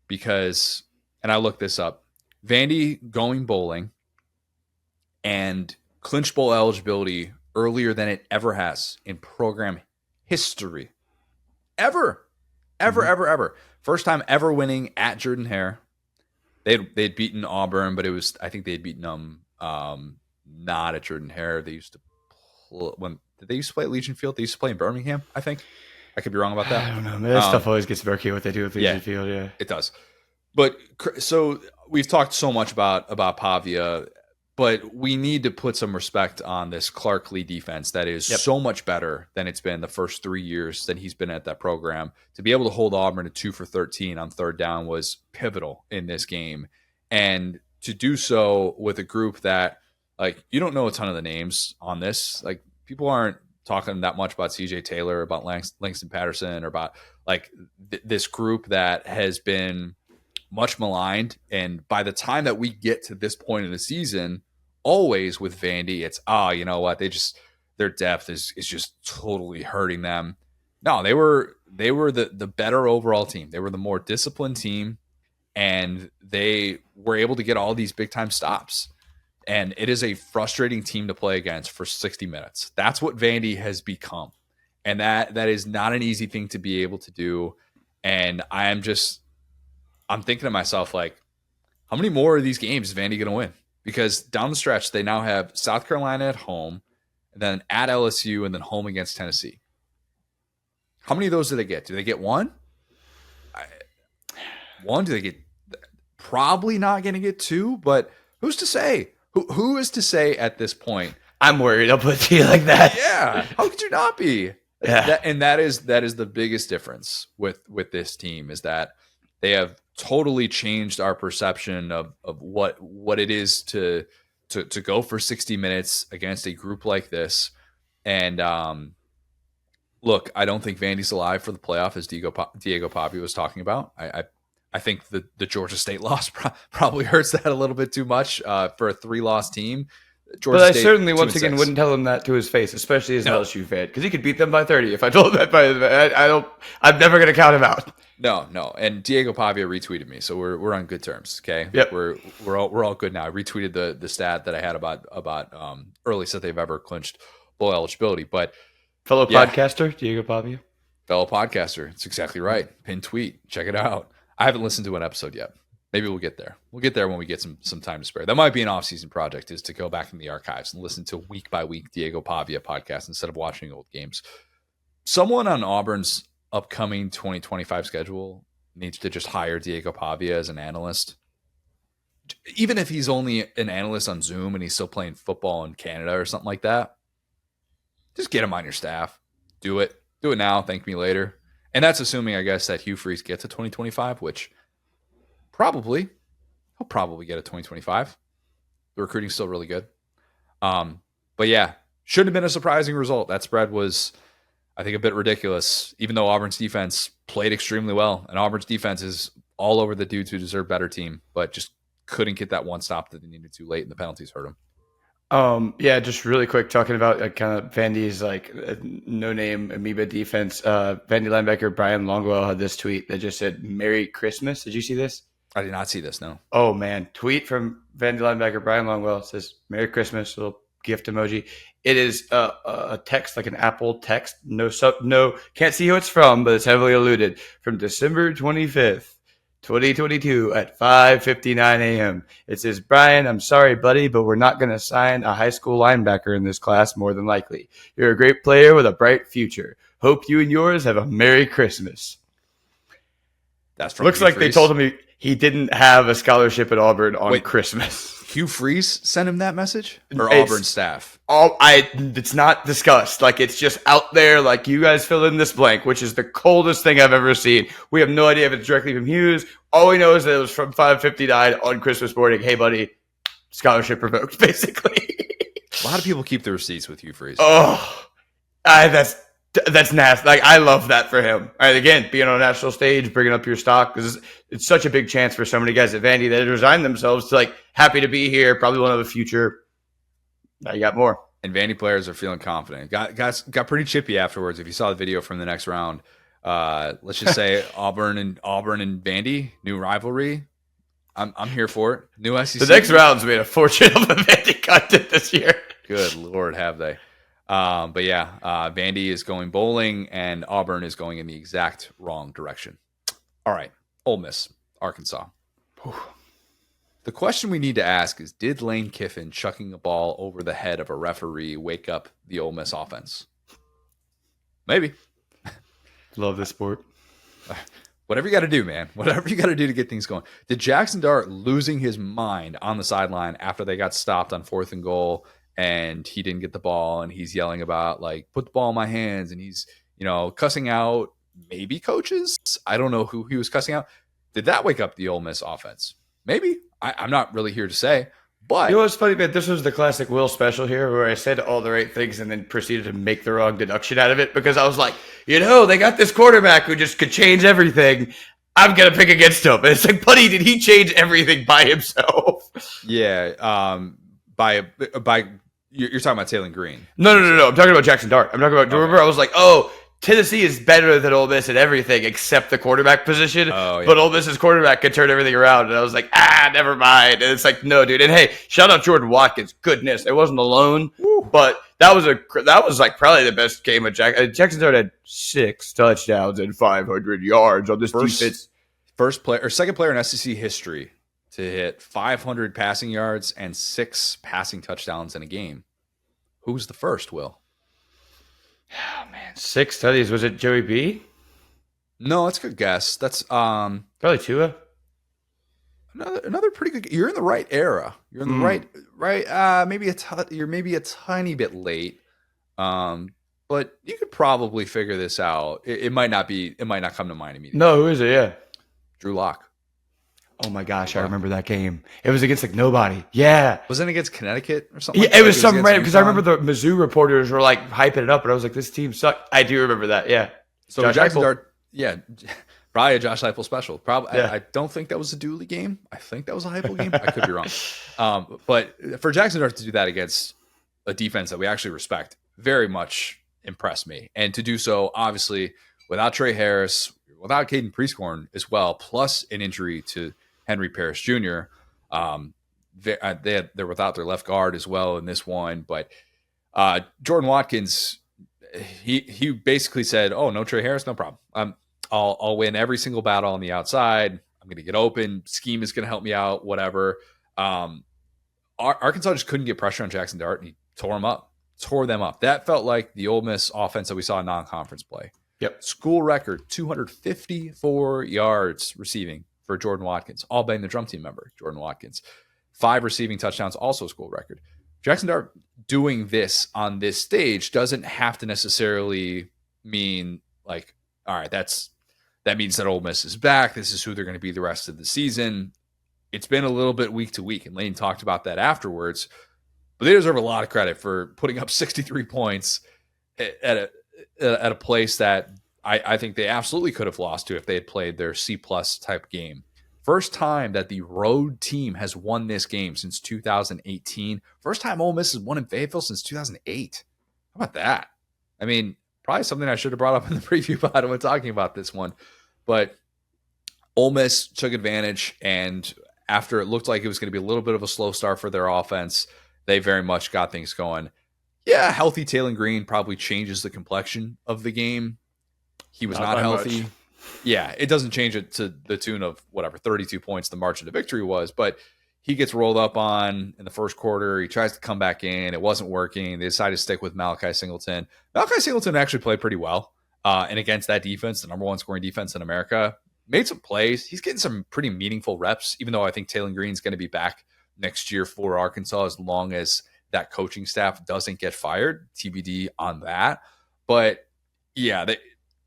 because, and I looked this up, Vandy going bowling and clinch bowl eligibility earlier than it ever has in program history. Ever. First time ever winning at Jordan-Hare. They'd beaten Auburn, but I think they'd beaten them not at Jordan-Hare. They used to did they used to play at Legion Field? They used to play in Birmingham, I think. I could be wrong about that. I don't know. Man, that stuff always gets murky what they do with Legion Field. Yeah, it does. But so we've talked so much about Pavia, but we need to put some respect on this Clark Lee defense that is so much better than it's been the first 3 years that he's been at that program. To be able to hold Auburn to 2 for 13 on third down was pivotal in this game. And to do so with a group that, like, you don't know a ton of the names on this. Like, people aren't talking that much about CJ Taylor, about Langston Patterson, or about like this group that has been much maligned. And by the time that we get to this point in the season, always with Vandy, it's, you know what? Their depth is just totally hurting them. No, they were the better overall team. They were the more disciplined team, and they were able to get all these big time stops. And it is a frustrating team to play against for 60 minutes. That's what Vandy has become. And that is not an easy thing to be able to do. And I'm thinking to myself, like, how many more of these games is Vandy going to win? Because down the stretch, they now have South Carolina at home, and then at LSU, and then home against Tennessee. How many of those do they get? Do they get one? One? Do they get? Probably not going to get two, but who's to say? Who is to say at this point? I'm worried. I'll put it to you like that. Yeah. How could you not be? Yeah. That is the biggest difference with this team, is that they have totally changed our perception of what it is to go for 60 minutes against a group like this. And look, I don't think Vandy's alive for the playoff, as Diego Pavia was talking about. I think the Georgia State loss probably hurts that a little bit too much for a 3-loss team. But I certainly, once again, wouldn't tell him that to his face, especially as an LSU fan, because he could beat them by 30. If I told him that, I'm never going to count him out. No. And Diego Pavia retweeted me, so we're on good terms. Okay. Yep. We're all good now. I retweeted the stat that I had about earliest that they've ever clinched bowl eligibility. But fellow podcaster Diego Pavia. Fellow podcaster. It's exactly right. Pin tweet. Check it out. I haven't listened to an episode yet. Maybe we'll get there. We'll get there when we get some time to spare. That might be an off-season project, is to go back in the archives and listen to week by week Diego Pavia podcast instead of watching old games. Someone on Auburn's upcoming 2025 schedule needs to just hire Diego Pavia as an analyst. Even if he's only an analyst on Zoom and he's still playing football in Canada or something like that, just get him on your staff. Do it. Do it now. Thank me later. And that's assuming, I guess, that Hugh Freeze gets to 2025, which he'll probably get a 2025. The recruiting's still really good. But yeah, shouldn't have been a surprising result. That spread was, I think, a bit ridiculous, even though Auburn's defense played extremely well. And Auburn's defense is all over the dudes who deserve better team, but just couldn't get that one stop that they needed to late, and the penalties hurt them. Yeah, just really quick, talking about kind of Vandy's no-name amoeba defense. Vandy linebacker Brian Longwell had this tweet that just said, "Merry Christmas." Did you see this? I did not see this, no. Oh, man. Tweet from Vandy linebacker Brian Longwell says, "Merry Christmas," little gift emoji. It is a text, like an Apple text. No, can't see who it's from, but it's heavily alluded. From December 25th, 2022 at 5:59 a.m. It says, Brian, I'm sorry, buddy, but we're not going to sign a high school linebacker in this class more than likely. You're a great player with a bright future. Hope you and yours have a Merry Christmas. That's from Looks Hugh like Freeze. they told him he didn't have a scholarship at Auburn on Christmas. Hugh Freeze sent him that message? Or It's- Auburn staff? It's not discussed. Like, it's just out there. Like, you guys fill in this blank, which is the coldest thing I've ever seen. We have no idea if it's directly from Hughes. All we know is that it was from 5:59 on Christmas morning. Hey, buddy, scholarship revoked, basically. A lot of people keep the receipts with Hugh Freeze. That's nasty. Like, I love that for him. All right, again, being on a national stage, bringing up your stock, because it's such a big chance for so many guys at Vandy that resigned themselves to, like, happy to be here, probably one of the future. Now you got more. And Vandy players are feeling confident. Got pretty chippy afterwards. If you saw the video from the next round, let's just say Auburn and Vandy, new rivalry. I'm here for it. New SEC. The next round's made a fortune of the Vandy content this year. Good Lord, have they? But yeah, Vandy is going bowling and Auburn is going in the exact wrong direction. All right, Ole Miss, Arkansas. Whew. The question we need to ask is, did Lane Kiffin chucking a ball over the head of a referee wake up the Ole Miss offense? Maybe. Love this sport. Whatever you got to do, man. Whatever you got to do to get things going. Did Jackson Dart losing his mind on the sideline after they got stopped on 4th and goal and he didn't get the ball and he's yelling about, like, put the ball in my hands, and he's, cussing out maybe coaches? I don't know who he was cussing out. Did that wake up the Ole Miss offense? Maybe. I'm not really here to say, but You know what's funny, man? This was the classic Will special here where I said all the right things and then proceeded to make the wrong deduction out of it because I was like, they got this quarterback who just could change everything. I'm going to pick against him. And it's like, buddy, did he change everything by himself? yeah, by you're talking about Taylor Green. No. I'm talking about Jackson Dart. I'm talking about, remember, I was like, Tennessee is better than Ole Miss at everything except the quarterback position. Oh, yeah. But Ole Miss's quarterback could turn everything around. And I was like, never mind. And it's like, no, dude. And hey, shout out Jordan Watkins. Goodness, it wasn't alone. Woo. But that was like probably the best game of Jackson Dart had 6 touchdowns and 500 yards on this defense. Second player in SEC history to hit 500 passing yards and 6 passing touchdowns in a game. Who's the first, Will? Oh, man. 6 studies. Was it Joey B? No, that's a good guess. That's probably Tua. Another pretty good. You're in the right era. You're in the right. You're maybe a tiny bit late. But you could probably figure this out. It might not come to mind immediately. No, who is it? Yeah, Drew Lock. Oh my gosh, I remember that game. It was against like nobody. Yeah. Wasn't it against Connecticut or something? Yeah, it was something random because I remember the Mizzou reporters were like hyping it up, and I was like, "This team sucked." I do remember that. Yeah. So Jackson Dart, probably a Josh Heupel special. Probably. Yeah. I don't think that was a Dooley game. I think that was a Heupel game. I could be wrong. But for Jackson Dart to do that against a defense that we actually respect, very much impressed me, and to do so obviously without Trey Harris, without Caden Prieskorn as well, plus an injury to Henry Parrish Jr. They're without their left guard as well in this one. But Jordan Watkins, he basically said, "Oh, no Trey Harris, no problem. I'll win every single battle on the outside. I'm going to get open. Scheme is going to help me out. Whatever." Arkansas just couldn't get pressure on Jackson Dart, and he tore them up. That felt like the Ole Miss offense that we saw in non-conference play. Yep, school record 254 yards receiving for Jordan Watkins, all being the drum team member, Jordan Watkins. 5 receiving touchdowns, also school record. Jackson Dart doing this on this stage doesn't have to necessarily mean like, all right, that means that Ole Miss is back. This is who they're going to be the rest of the season. It's been a little bit week to week, and Lane talked about that afterwards. But they deserve a lot of credit for putting up 63 points at a place that I think they absolutely could have lost to if they had played their C-plus type game. First time that the road team has won this game since 2018. First time Ole Miss has won in Fayetteville since 2008. How about that? I mean, probably something I should have brought up in the preview pod when talking about this one. But Ole Miss took advantage, and after it looked like it was going to be a little bit of a slow start for their offense, they very much got things going. Yeah, healthy Taylor Green probably changes the complexion of the game. He was not healthy. Much. Yeah, it doesn't change it to the tune of whatever 32 points the margin of victory was, but he gets rolled up on in the first quarter. He tries to come back in. It wasn't working. They decided to stick with Malachi Singleton. Malachi Singleton actually played pretty well. And against that defense, the number one scoring defense in America, made some plays. He's getting some pretty meaningful reps, even though I think Taylor Green's going to be back next year for Arkansas as long as that coaching staff doesn't get fired. TBD on that. But yeah,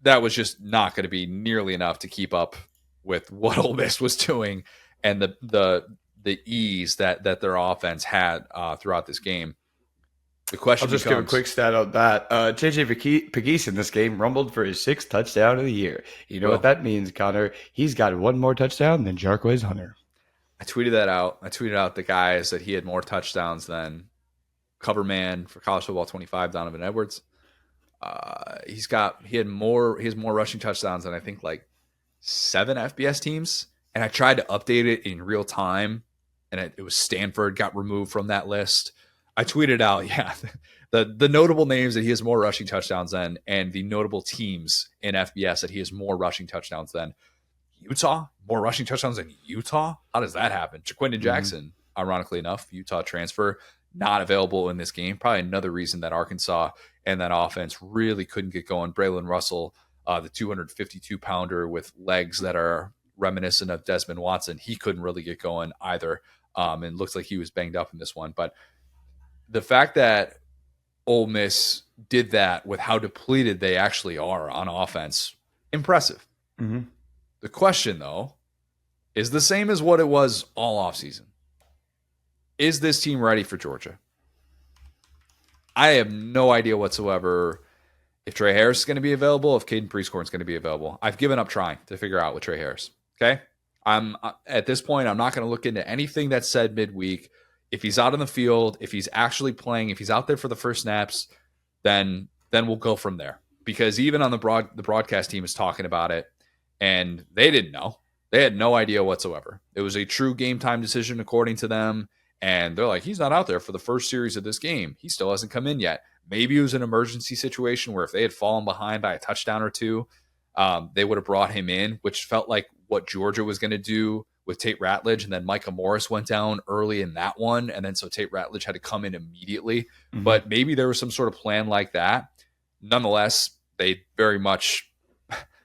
that was just not going to be nearly enough to keep up with what Ole Miss was doing and the ease that their offense had throughout this game. The question I'll just give a quick stat on that. JJ Pegues in this game rumbled for his 6th touchdown of the year. You know what that means, Connor? He's got one more touchdown than Jarquez Hunter. I tweeted that out. I tweeted out the guys that he had more touchdowns than cover man for college football 25, Donovan Edwards. He has more rushing touchdowns than I think like 7 FBS teams. And I tried to update it in real time, and it was Stanford got removed from that list. I tweeted out, the notable names that he has more rushing touchdowns than, and the notable teams in FBS that he has more rushing touchdowns than. Utah, more rushing touchdowns than Utah? How does that happen? Jaquindon Jackson, ironically enough, Utah transfer, not available in this game. Probably another reason that Arkansas and that offense really couldn't get going. Braylon Russell, the 252-pounder with legs that are reminiscent of Desmond Watson, he couldn't really get going either. And looks like he was banged up in this one. But the fact that Ole Miss did that with how depleted they actually are on offense, impressive. Mm-hmm. The question, though, is the same as what it was all offseason. Is this team ready for Georgia? I have no idea whatsoever if Trey Harris is going to be available, if Caden Prescorn is going to be available. I've given up trying to figure out with Trey Harris. Okay? I'm at this point, I'm not going to look into anything that's said midweek. If he's out on the field, if he's actually playing, if he's out there for the first snaps, then we'll go from there. Because even on the broadcast team is talking about it, and they didn't know. They had no idea whatsoever. It was a true game time decision according to them, and they're like, he's not out there for the first series of this game. He still hasn't come in yet. Maybe it was an emergency situation where if they had fallen behind by a touchdown or two, they would have brought him in, which felt like what Georgia was going to do with Tate Ratledge, and then Micah Morris went down early in that one, and then so Tate Ratledge had to come in immediately. Mm-hmm. But maybe there was some sort of plan like that. Nonetheless, they very much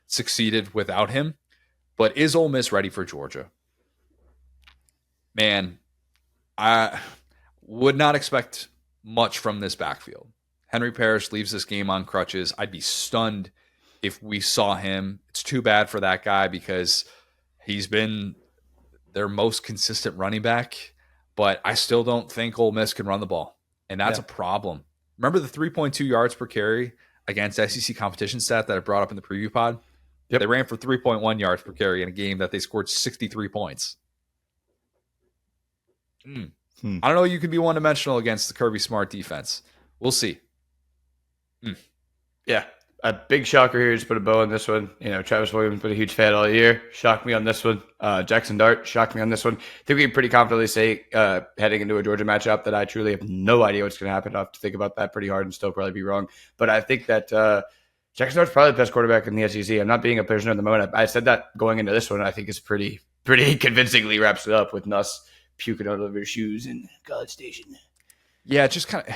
succeeded without him. But is Ole Miss ready for Georgia? Man, I would not expect much from this backfield. Henry Parrish leaves this game on crutches. I'd be stunned if we saw him. It's too bad for that guy because he's been their most consistent running back, but I still don't think Ole Miss can run the ball, and that's a problem. Remember the 3.2 yards per carry against SEC competition stat that I brought up in the preview pod? Yep. They ran for 3.1 yards per carry in a game that they scored 63 points. I don't know. You could be one-dimensional against the Kirby Smart defense. We'll see. Yeah. A big shocker here. Just put a bow on this one. You know, Travis Williams been a huge fan all year. Shocked me on this one. Jackson Dart shocked me on this one. I think we can pretty confidently say heading into a Georgia matchup that I truly have no idea what's going to happen. I'll have to think about that pretty hard and still probably be wrong. But I think that Jackson Dart's probably the best quarterback in the SEC. I'm not being a prisoner at the moment. I said that going into this one. I think it's pretty convincingly wraps it up with Nuss puking out of his shoes in College Station. Yeah, just kind of.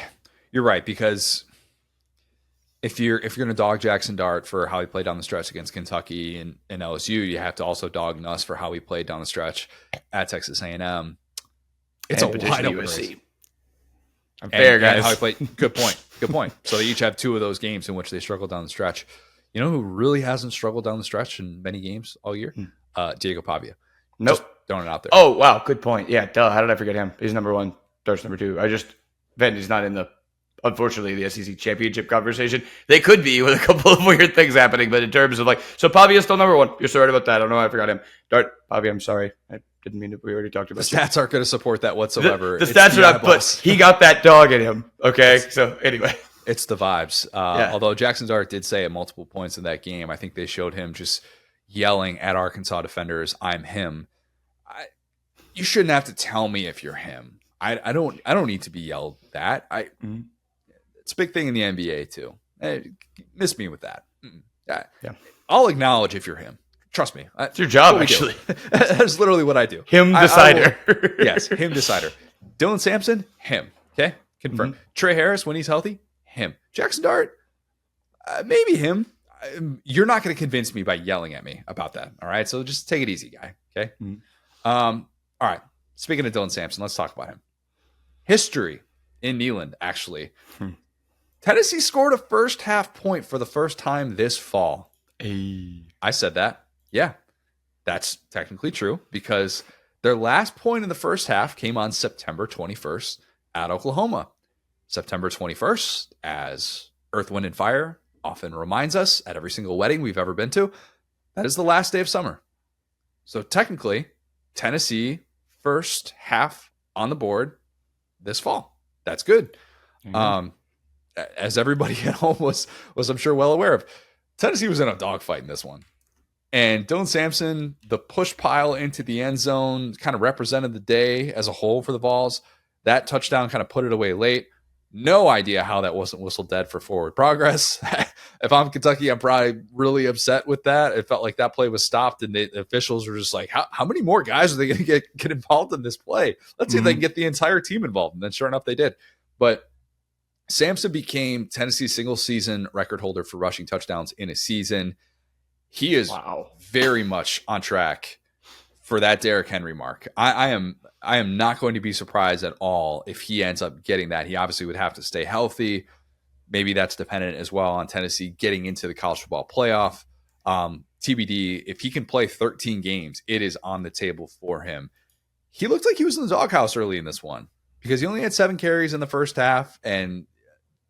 You're right, because if you're going to dog Jackson Dart for how he played down the stretch against Kentucky and LSU, you have to also dog Nuss for how he played down the stretch at Texas A&M. It's a wide open race. I'm fair, guys. And how he played. Good point. So they each have 2 of those games in which they struggled down the stretch. You know who really hasn't struggled down the stretch in many games all year? Diego Pavia. Nope. Just throwing it out there. Oh, wow. Good point. Yeah, duh. How did I forget him? He's number 1. Dart's number 2. Vandy's not in unfortunately, the SEC championship conversation. They could be with a couple of weird things happening, but in terms of so Pavia's still number 1. You're so right about that. I don't know why I forgot him. Dart, Pavia, I'm sorry. I didn't mean to. We already talked about the stats aren't going to support that whatsoever. The stats are not, but he got that dog in him. Okay. So anyway. It's the vibes. Although Jackson Dart did say at multiple points in that game, I think they showed him just yelling at Arkansas defenders, "I'm him." You shouldn't have to tell me if you're him. I don't need to be yelled at. It's a big thing in the NBA too. Miss me with that. Yeah. I'll acknowledge if you're him. Trust me. It's your job, actually. That's literally what I do. Him decider. Yes, him decider. Dylan Sampson, him. Okay, confirmed. Trey Harris, when he's healthy, him. Jackson Dart, maybe him. You're not going to convince me by yelling at me about that. All right, so just take it easy, guy. Okay. All right. Speaking of Dylan Sampson, let's talk about him. History in Neyland, actually. Tennessee scored a first half point for the first time this fall. I said that. Yeah, that's technically true because their last point in the first half came on September 21st at Oklahoma. September 21st, as Earth, Wind, and Fire often reminds us at every single wedding we've ever been to, that is the last day of summer. So technically, Tennessee first half on the board this fall. That's good. As everybody at home was I'm sure well aware of, Tennessee was in a dogfight in this one. And Dylan Sampson, the push pile into the end zone, kind of represented the day as a whole for the Vols. That touchdown kind of put it away late. No idea how that wasn't whistled dead for forward progress. If I'm Kentucky, I'm probably really upset with that. It felt like that play was stopped, and the officials were just like, how many more guys are they going to get involved in this play? Let's see if they can get the entire team involved. And then sure enough, they did. But Sampson became Tennessee's single-season record holder for rushing touchdowns in a season. He is very much on track for that Derrick Henry mark. I am not going to be surprised at all if he ends up getting that. He obviously would have to stay healthy. Maybe that's dependent as well on Tennessee getting into the college football playoff. TBD, if he can play 13 games, it is on the table for him. He looked like he was in the doghouse early in this one because he only had 7 carries in the first half, and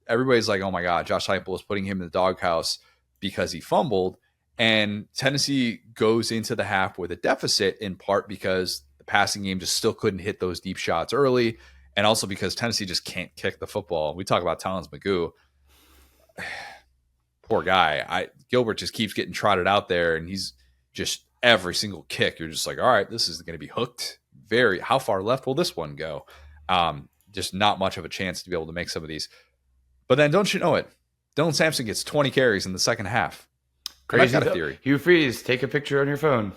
everybody's like, oh my God, Josh Heupel is putting him in the doghouse because he fumbled. And Tennessee goes into the half with a deficit, in part because the passing game just still couldn't hit those deep shots early, and also because Tennessee just can't kick the football. We talk about Talons Magoo. Poor guy. Gilbert just keeps getting trotted out there, and he's just every single kick. You're just like, all right, this is going to be hooked. How far left will this one go? Just not much of a chance to be able to make some of these. But then don't you know it? Dylan Sampson gets 20 carries in the second half. Crazy. I got a theory. Hugh Freeze, take a picture on your phone.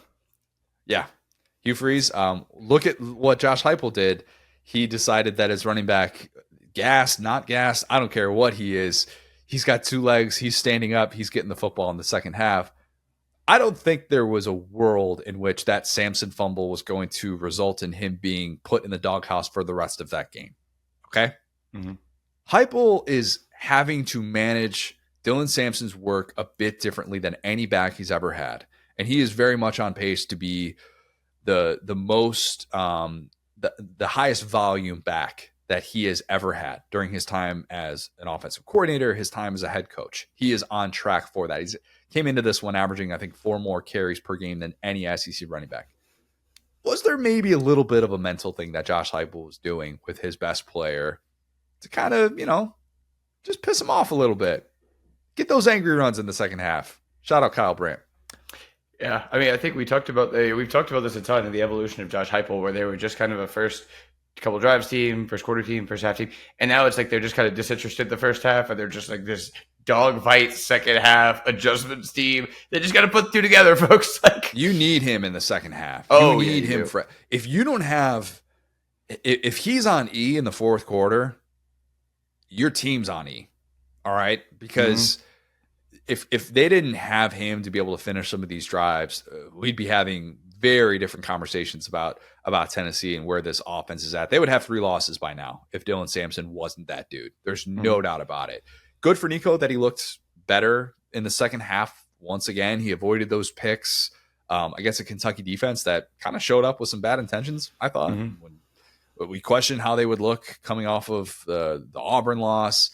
Yeah. Hugh Freeze, look at what Josh Heupel did. He decided that his running back, gassed, not gassed, I don't care what he is. He's got 2 legs. He's standing up. He's getting the football in the second half. I don't think there was a world in which that Sampson fumble was going to result in him being put in the doghouse for the rest of that game. Okay? Heupel is having to manage Dylan Sampson's work a bit differently than any back he's ever had. And he is very much on pace to be the most the highest volume back that he has ever had during his time as an offensive coordinator, his time as a head coach. He is on track for that. He's came into this one averaging, I think, 4 more carries per game than any SEC running back. Was there maybe a little bit of a mental thing that Josh Heupel was doing with his best player to kind of, just piss him off a little bit? Get those angry runs in the second half. Shout out Kyle Brandt. Yeah, I mean, I think we've talked about this a ton in the evolution of Josh Heupel, where they were just kind of a first couple drives team, first quarter team, first half team, and now it's like they're just kind of disinterested the first half, and they're just like this dogfight second half adjustments team. They just got to put the 2 together, folks. Like, you need him in the second half. You need him if you don't have, if he's on E in the fourth quarter, your team's on E. All right, because if they didn't have him to be able to finish some of these drives, we'd be having very different conversations about Tennessee and where this offense is at. They would have 3 losses by now if Dylan Sampson wasn't that dude. There's no doubt about it. Good for Nico that he looked better in the second half. Once again, he avoided those picks against a Kentucky defense that kind of showed up with some bad intentions, I thought. When we questioned how they would look coming off of the Auburn loss.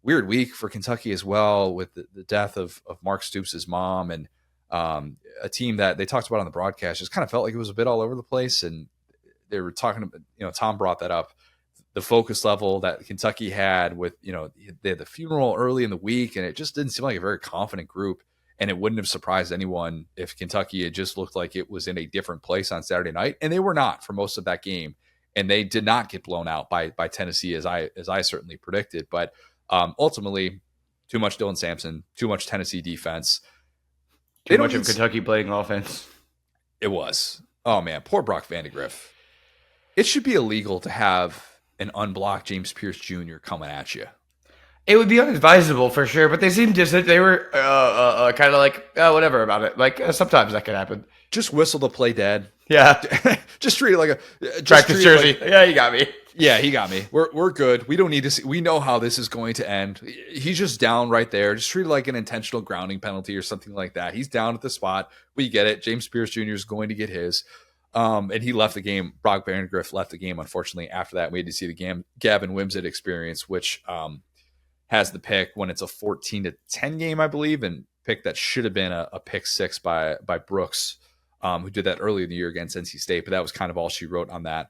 Weird week for Kentucky as well, with the death of Mark Stoops' mom, and a team that they talked about on the broadcast just kind of felt like it was a bit all over the place. And they were talking about, Tom brought that up, the focus level that Kentucky had with, they had the funeral early in the week, and it just didn't seem like a very confident group. And it wouldn't have surprised anyone if Kentucky had just looked like it was in a different place on Saturday night. And they were not for most of that game. and they did not get blown out by Tennessee as I certainly predicted. But ultimately, too much Dylan Sampson, too much Tennessee defense, too much of Kentucky playing offense. It was. Oh man, poor Brock Vandegrift. It should be illegal to have an unblocked James Pierce Jr. coming at you. It would be unadvisable for sure, but they seemed distant. They were kind of like, whatever about it. Like, sometimes that could happen. Just whistle to play dead. Yeah. Just treat it like a practice jersey. Like, yeah, you got me. Yeah, he got me. We're good. We don't need to see. We know how this is going to end. He's just down right there. Just treat it like an intentional grounding penalty or something like that. He's down at the spot. We get it. James Pierce Jr. is going to get his. And he left the game. Brock Vandegrift left the game, unfortunately, after that. We had to see the Gavin Wimsatt experience, which has the pick when it's a 14-10 game, I believe, and pick that should have been a pick six by Brooks, who did that earlier in the year against NC State, but that was kind of all she wrote on that.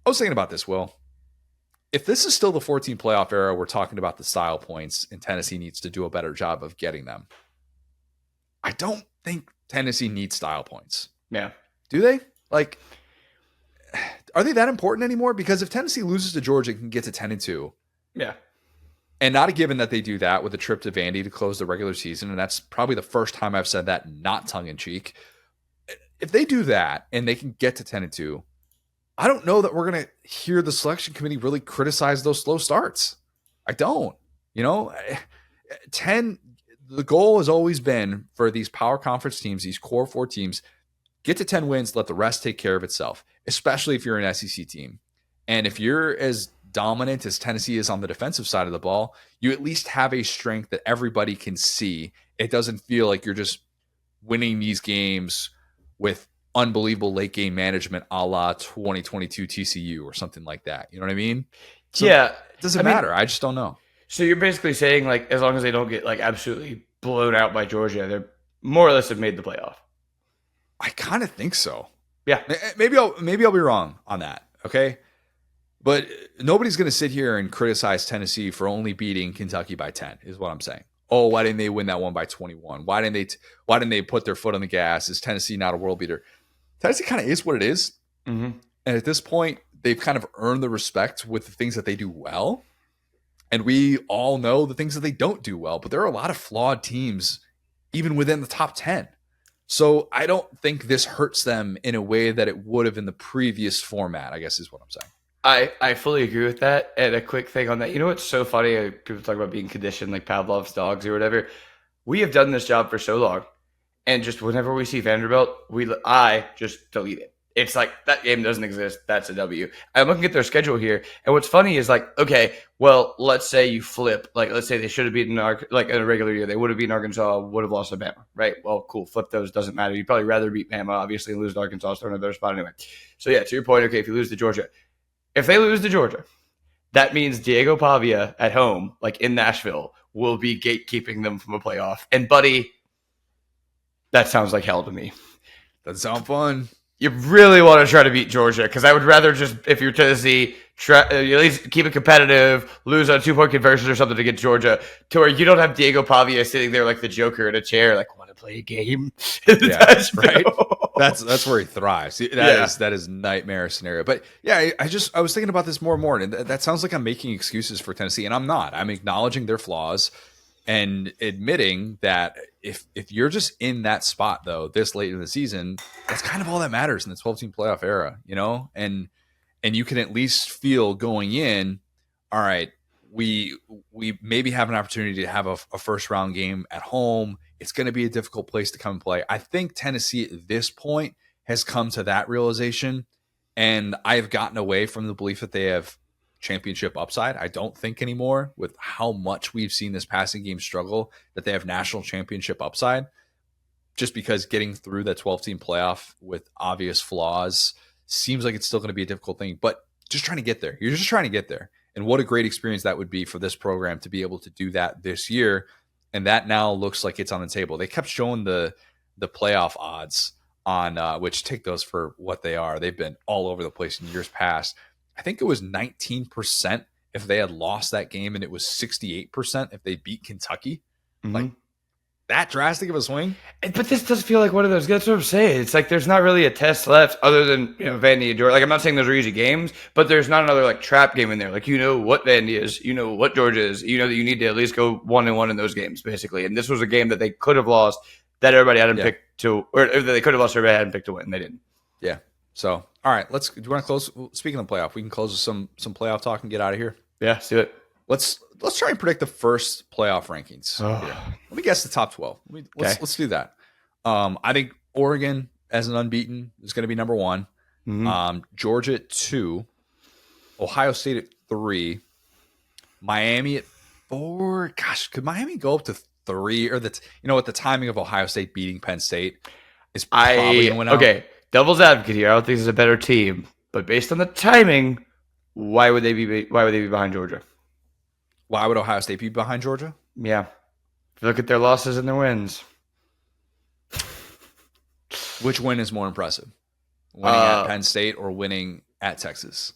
I was thinking about this, Will. If this is still the 14 playoff era, we're talking about the style points, and Tennessee needs to do a better job of getting them. I don't think Tennessee needs style points. Yeah. Do they? Like, are they that important anymore? Because if Tennessee loses to Georgia and can get to 10-2, yeah, and not a given that they do that with a trip to Vandy to close the regular season, and that's probably the first time I've said that, not tongue-in-cheek. If they do that and they can get to 10-2, I don't know that we're going to hear the selection committee really criticize those slow starts. I don't. You know, 10. The goal has always been for these power conference teams, these core four teams, get to 10 wins, let the rest take care of itself, especially if you're an SEC team. And if you're as dominant as Tennessee is on the defensive side of the ball, you at least have a strength that everybody can see. It doesn't feel like you're just winning these games with unbelievable late game management a la 2022 TCU or something like that. You know what I mean? So yeah. It doesn't matter. I just don't know. So you're basically saying, like, as long as they don't get, like, absolutely blown out by Georgia, they're more or less have made the playoff. I kind of think so. Yeah. Maybe I'll be wrong on that. Okay. But nobody's going to sit here and criticize Tennessee for only beating Kentucky by 10 is what I'm saying. Oh, why didn't they win that one by 21? Why didn't they put their foot on the gas? Is Tennessee not a world beater? Tennessee kind of is what it is. Mm-hmm. And at this point, they've kind of earned the respect with the things that they do well. And we all know the things that they don't do well. But there are a lot of flawed teams even within the top 10. So I don't think this hurts them in a way that it would have in the previous format, I guess is what I'm saying. I fully agree with that. And a quick thing on that. You know what's so funny? People talk about being conditioned like Pavlov's dogs or whatever. We have done this job for so long. And just whenever we see Vanderbilt, I just delete it. It's like, that game doesn't exist. That's a W. I'm looking at their schedule here. And what's funny is like, okay, well, let's say you flip. Like, let's say they should have beaten, like in a regular year, they would have beaten Arkansas, would have lost to Bama, right? Well, cool. Flip those. Doesn't matter. You'd probably rather beat Bama, obviously, and lose to Arkansas, so they're in a better spot anyway. So yeah, to your point, okay, if you lose to Georgia. If they lose to Georgia, that means Diego Pavia at home, like in Nashville, will be gatekeeping them from a playoff. And buddy, that sounds like hell to me. Doesn't sound fun. You really want to try to beat Georgia because I would rather just, if you're Tennessee, at least keep it competitive, lose on 2-point conversions or something to get Georgia, to where you don't have Diego Pavia sitting there like the Joker in a chair, like, want to play a game? Yeah, right. That's where he thrives. That is nightmare scenario. But yeah, I was thinking about this more and more, and that sounds like I'm making excuses for Tennessee, and I'm not. I'm acknowledging their flaws and admitting that if you're just in that spot though this late in the season, that's kind of all that matters in the 12-team playoff era, you know. And you can at least feel going in, all right, we maybe have an opportunity to have a first round game at home. It's going to be a difficult place to come and play. I think Tennessee at this point has come to that realization, and I've gotten away from the belief that they have championship upside. I don't think anymore with how much we've seen this passing game struggle that they have national championship upside, just because getting through that 12-team playoff with obvious flaws seems like it's still going to be a difficult thing, but just trying to get there. You're just trying to get there. And what a great experience that would be for this program to be able to do that this year. And that now looks like it's on the table. They kept showing the playoff odds on which take those for what they are. They've been all over the place in years past. I think it was 19% if they had lost that game, and it was 68% if they beat Kentucky. Mm-hmm. Like that drastic of a swing. But this does feel like one of those. That's what I'm saying. It's like there's not really a test left other than Vandy and Georgia. Like I'm not saying those are easy games, but there's not another like trap game in there. Like what Vandy is, what Georgia is. You know that you need to at least go 1-1 in those games, basically. And this was a game that they could have lost, that everybody hadn't picked to, or they could have lost, everybody hadn't picked to win, and they didn't. Yeah. So all right, do you want to close? Speaking of playoff, we can close with some playoff talk and get out of here. Yeah, let's do it. Let's try and predict the first playoff rankings. Let me guess the top 12. Let's do that. I think Oregon as an unbeaten is going to be number 1. Mm-hmm. Georgia at 2, Ohio State at 3, Miami at 4. Gosh, could Miami go up to 3? Or with the timing of Ohio State beating Penn State is probably going to win out. Okay, devil's advocate here. I don't think this is a better team, but based on the timing, why would they be behind Georgia? Why would Ohio State be behind Georgia? Yeah. If you look at their losses and their wins. Which win is more impressive? Winning at Penn State or winning at Texas?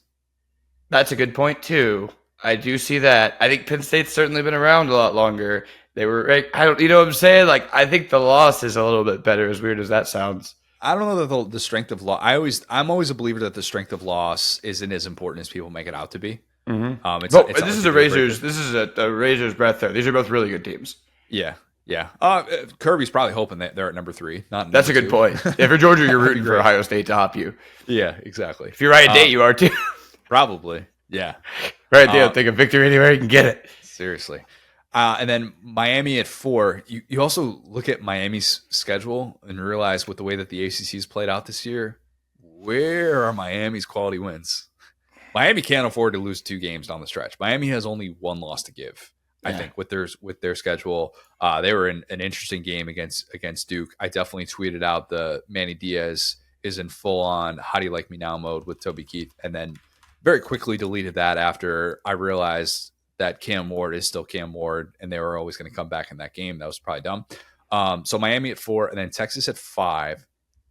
That's a good point, too. I do see that. I think Penn State's certainly been around a lot longer. They were, you know what I'm saying? Like, I think the loss is a little bit better, as weird as that sounds. I don't know that the strength of loss. I'm always a believer that the strength of loss isn't as important as people make it out to be. Mm-hmm. This is a razor's breath there. These are both really good teams. Yeah. Kirby's probably hoping that they're at number 3. That's a good point. If you're Georgia, you're rooting for Ohio State to hop you. Yeah, exactly. If you're Ryan Day, you are too. Probably. Yeah. Right there. Think of victory anywhere you can get it. Seriously. And then Miami at 4. You also look at Miami's schedule and realize with the way that the ACC's played out this year, where are Miami's quality wins? Miami can't afford to lose 2 games down the stretch. Miami has only 1 loss to give. I think with their schedule, they were in an interesting game against Duke. I definitely tweeted out the Manny Diaz is in full on "How do you like me now" mode with Toby Keith, and then very quickly deleted that after I realized that Cam Ward is still Cam Ward, and they were always going to come back in that game. That was probably dumb. So Miami at 4, and then Texas at 5,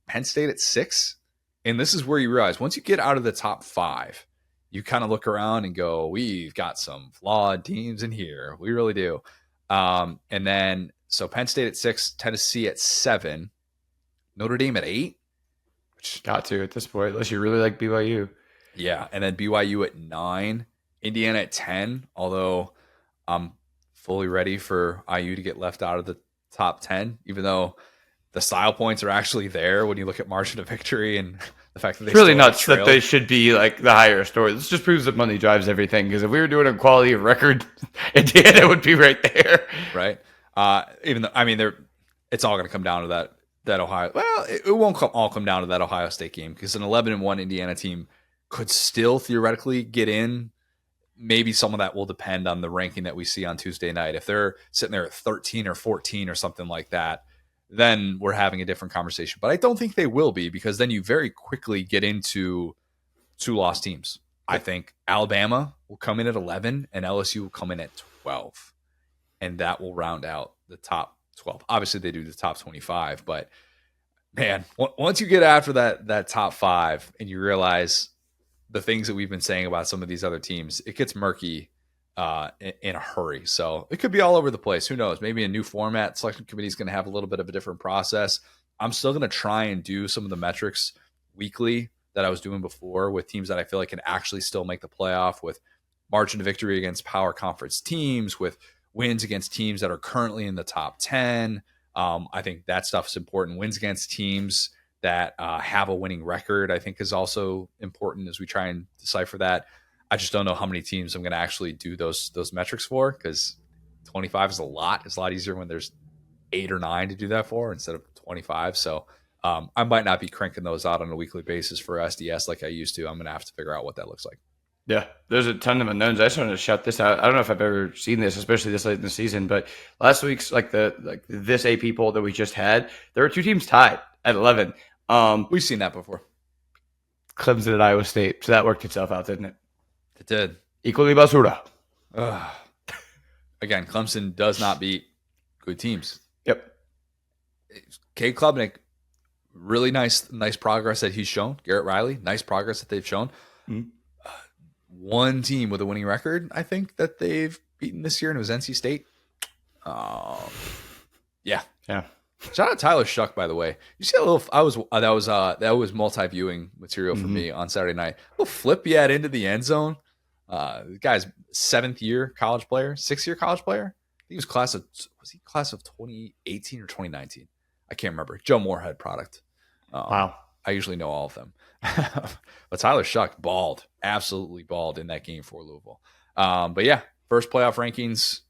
Penn State at 6, and this is where you realize once you get out of the top 5. You kind of look around and go, we've got some flawed teams in here. We really do. And then, so Penn State at 6, Tennessee at 7, Notre Dame at 8. Which got to at this point, unless you really like BYU. Yeah, and then BYU at 9, Indiana at 10, although I'm fully ready for IU to get left out of the top 10, even though the style points are actually there when you look at margin of victory and the fact that they really nuts that they should be like the higher story. This just proves that money drives everything. Because if we were doing a quality of record, Indiana would be right there, right? Even though it's all going to come down to that Ohio. Well, it won't all come down to that Ohio State game because an 11-1 Indiana team could still theoretically get in. Maybe some of that will depend on the ranking that we see on Tuesday night. If they're sitting there at 13 or 14 or something like that, then we're having a different conversation. But I don't think they will be because then you very quickly get into 2 lost teams. I think Alabama will come in at 11 and LSU will come in at 12. And that will round out the top 12. Obviously, they do the top 25. But, man, once you get after that top 5 and you realize the things that we've been saying about some of these other teams, it gets murky in a hurry. So it could be all over the place. Who knows? Maybe a new format. Selection committee is going to have a little bit of a different process. I'm still going to try and do some of the metrics weekly that I was doing before with teams that I feel like can actually still make the playoff, with margin of victory against power conference teams, with wins against teams that are currently in the top 10. I think that stuff is important. Wins against teams that have a winning record, I think, is also important as we try and decipher that. I just don't know how many teams I'm going to actually do those metrics for, because 25 is a lot. It's a lot easier when there's 8 or 9 to do that for instead of 25. So I might not be cranking those out on a weekly basis for SDS like I used to. I'm going to have to figure out what that looks like. Yeah, there's a ton of unknowns. I just wanted to shout this out. I don't know if I've ever seen this, especially this late in the season, but last week's this AP poll that we just had, there were 2 teams tied at 11. We've seen that before. Clemson at Iowa State. So that worked itself out, didn't it? It did. Equally basura. Again, Clemson does not beat good teams. Yep. Cade Klubnik, really nice progress that he's shown. Garrett Riley, nice progress that they've shown. Mm-hmm. One team with a winning record, I think, that they've beaten this year, and it was NC State. Yeah. Shout out Tyler Shuck, by the way. You see that little? That was multi-viewing material for me on Saturday night. Little flip he had into the end zone. The guy's 7th-year college player, 6th-year college player. I think he was class of 2018 or 2019? I can't remember. Joe Moorhead product. Wow. I usually know all of them. But Tyler Shuck balled, absolutely balled in that game for Louisville. But yeah, first playoff rankings.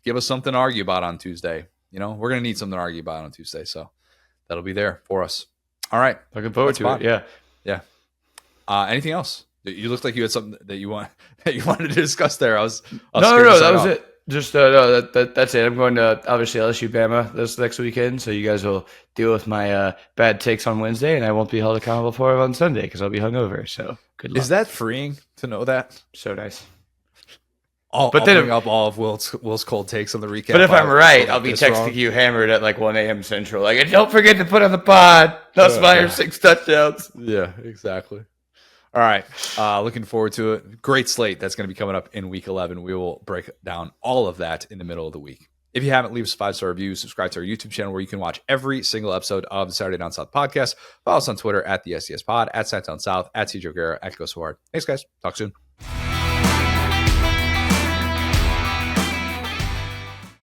Give us something to argue about on Tuesday. You know, we're going to need something to argue about on Tuesday. So that'll be there for us. All right. Looking forward to it. Yeah. Yeah. Anything else? You looked like you had something that you wanted to discuss there. No, that was it. Just that's it. I'm going to obviously LSU Bama this next weekend, so you guys will deal with my bad takes on Wednesday, and I won't be held accountable for it on Sunday because I'll be hungover. So good luck. Is that freeing to know that? So nice. I'll bring up all of Will's cold takes on the recap. But if I'm right, I'll be texting you hammered at like 1 a.m. Central. Like, and don't forget to put on the pod. Nussmeier 6 touchdowns. Yeah, exactly. All right. Looking forward to it. Great slate that's going to be coming up in week 11. We will break down all of that in the middle of the week. If you haven't, leave us a 5-star review. Subscribe to our YouTube channel where you can watch every single episode of the Saturday Down South podcast. Follow us on Twitter at the SDS Pod, at SideDown South, at CJ O'Gara, at GoSword. Thanks, guys. Talk soon.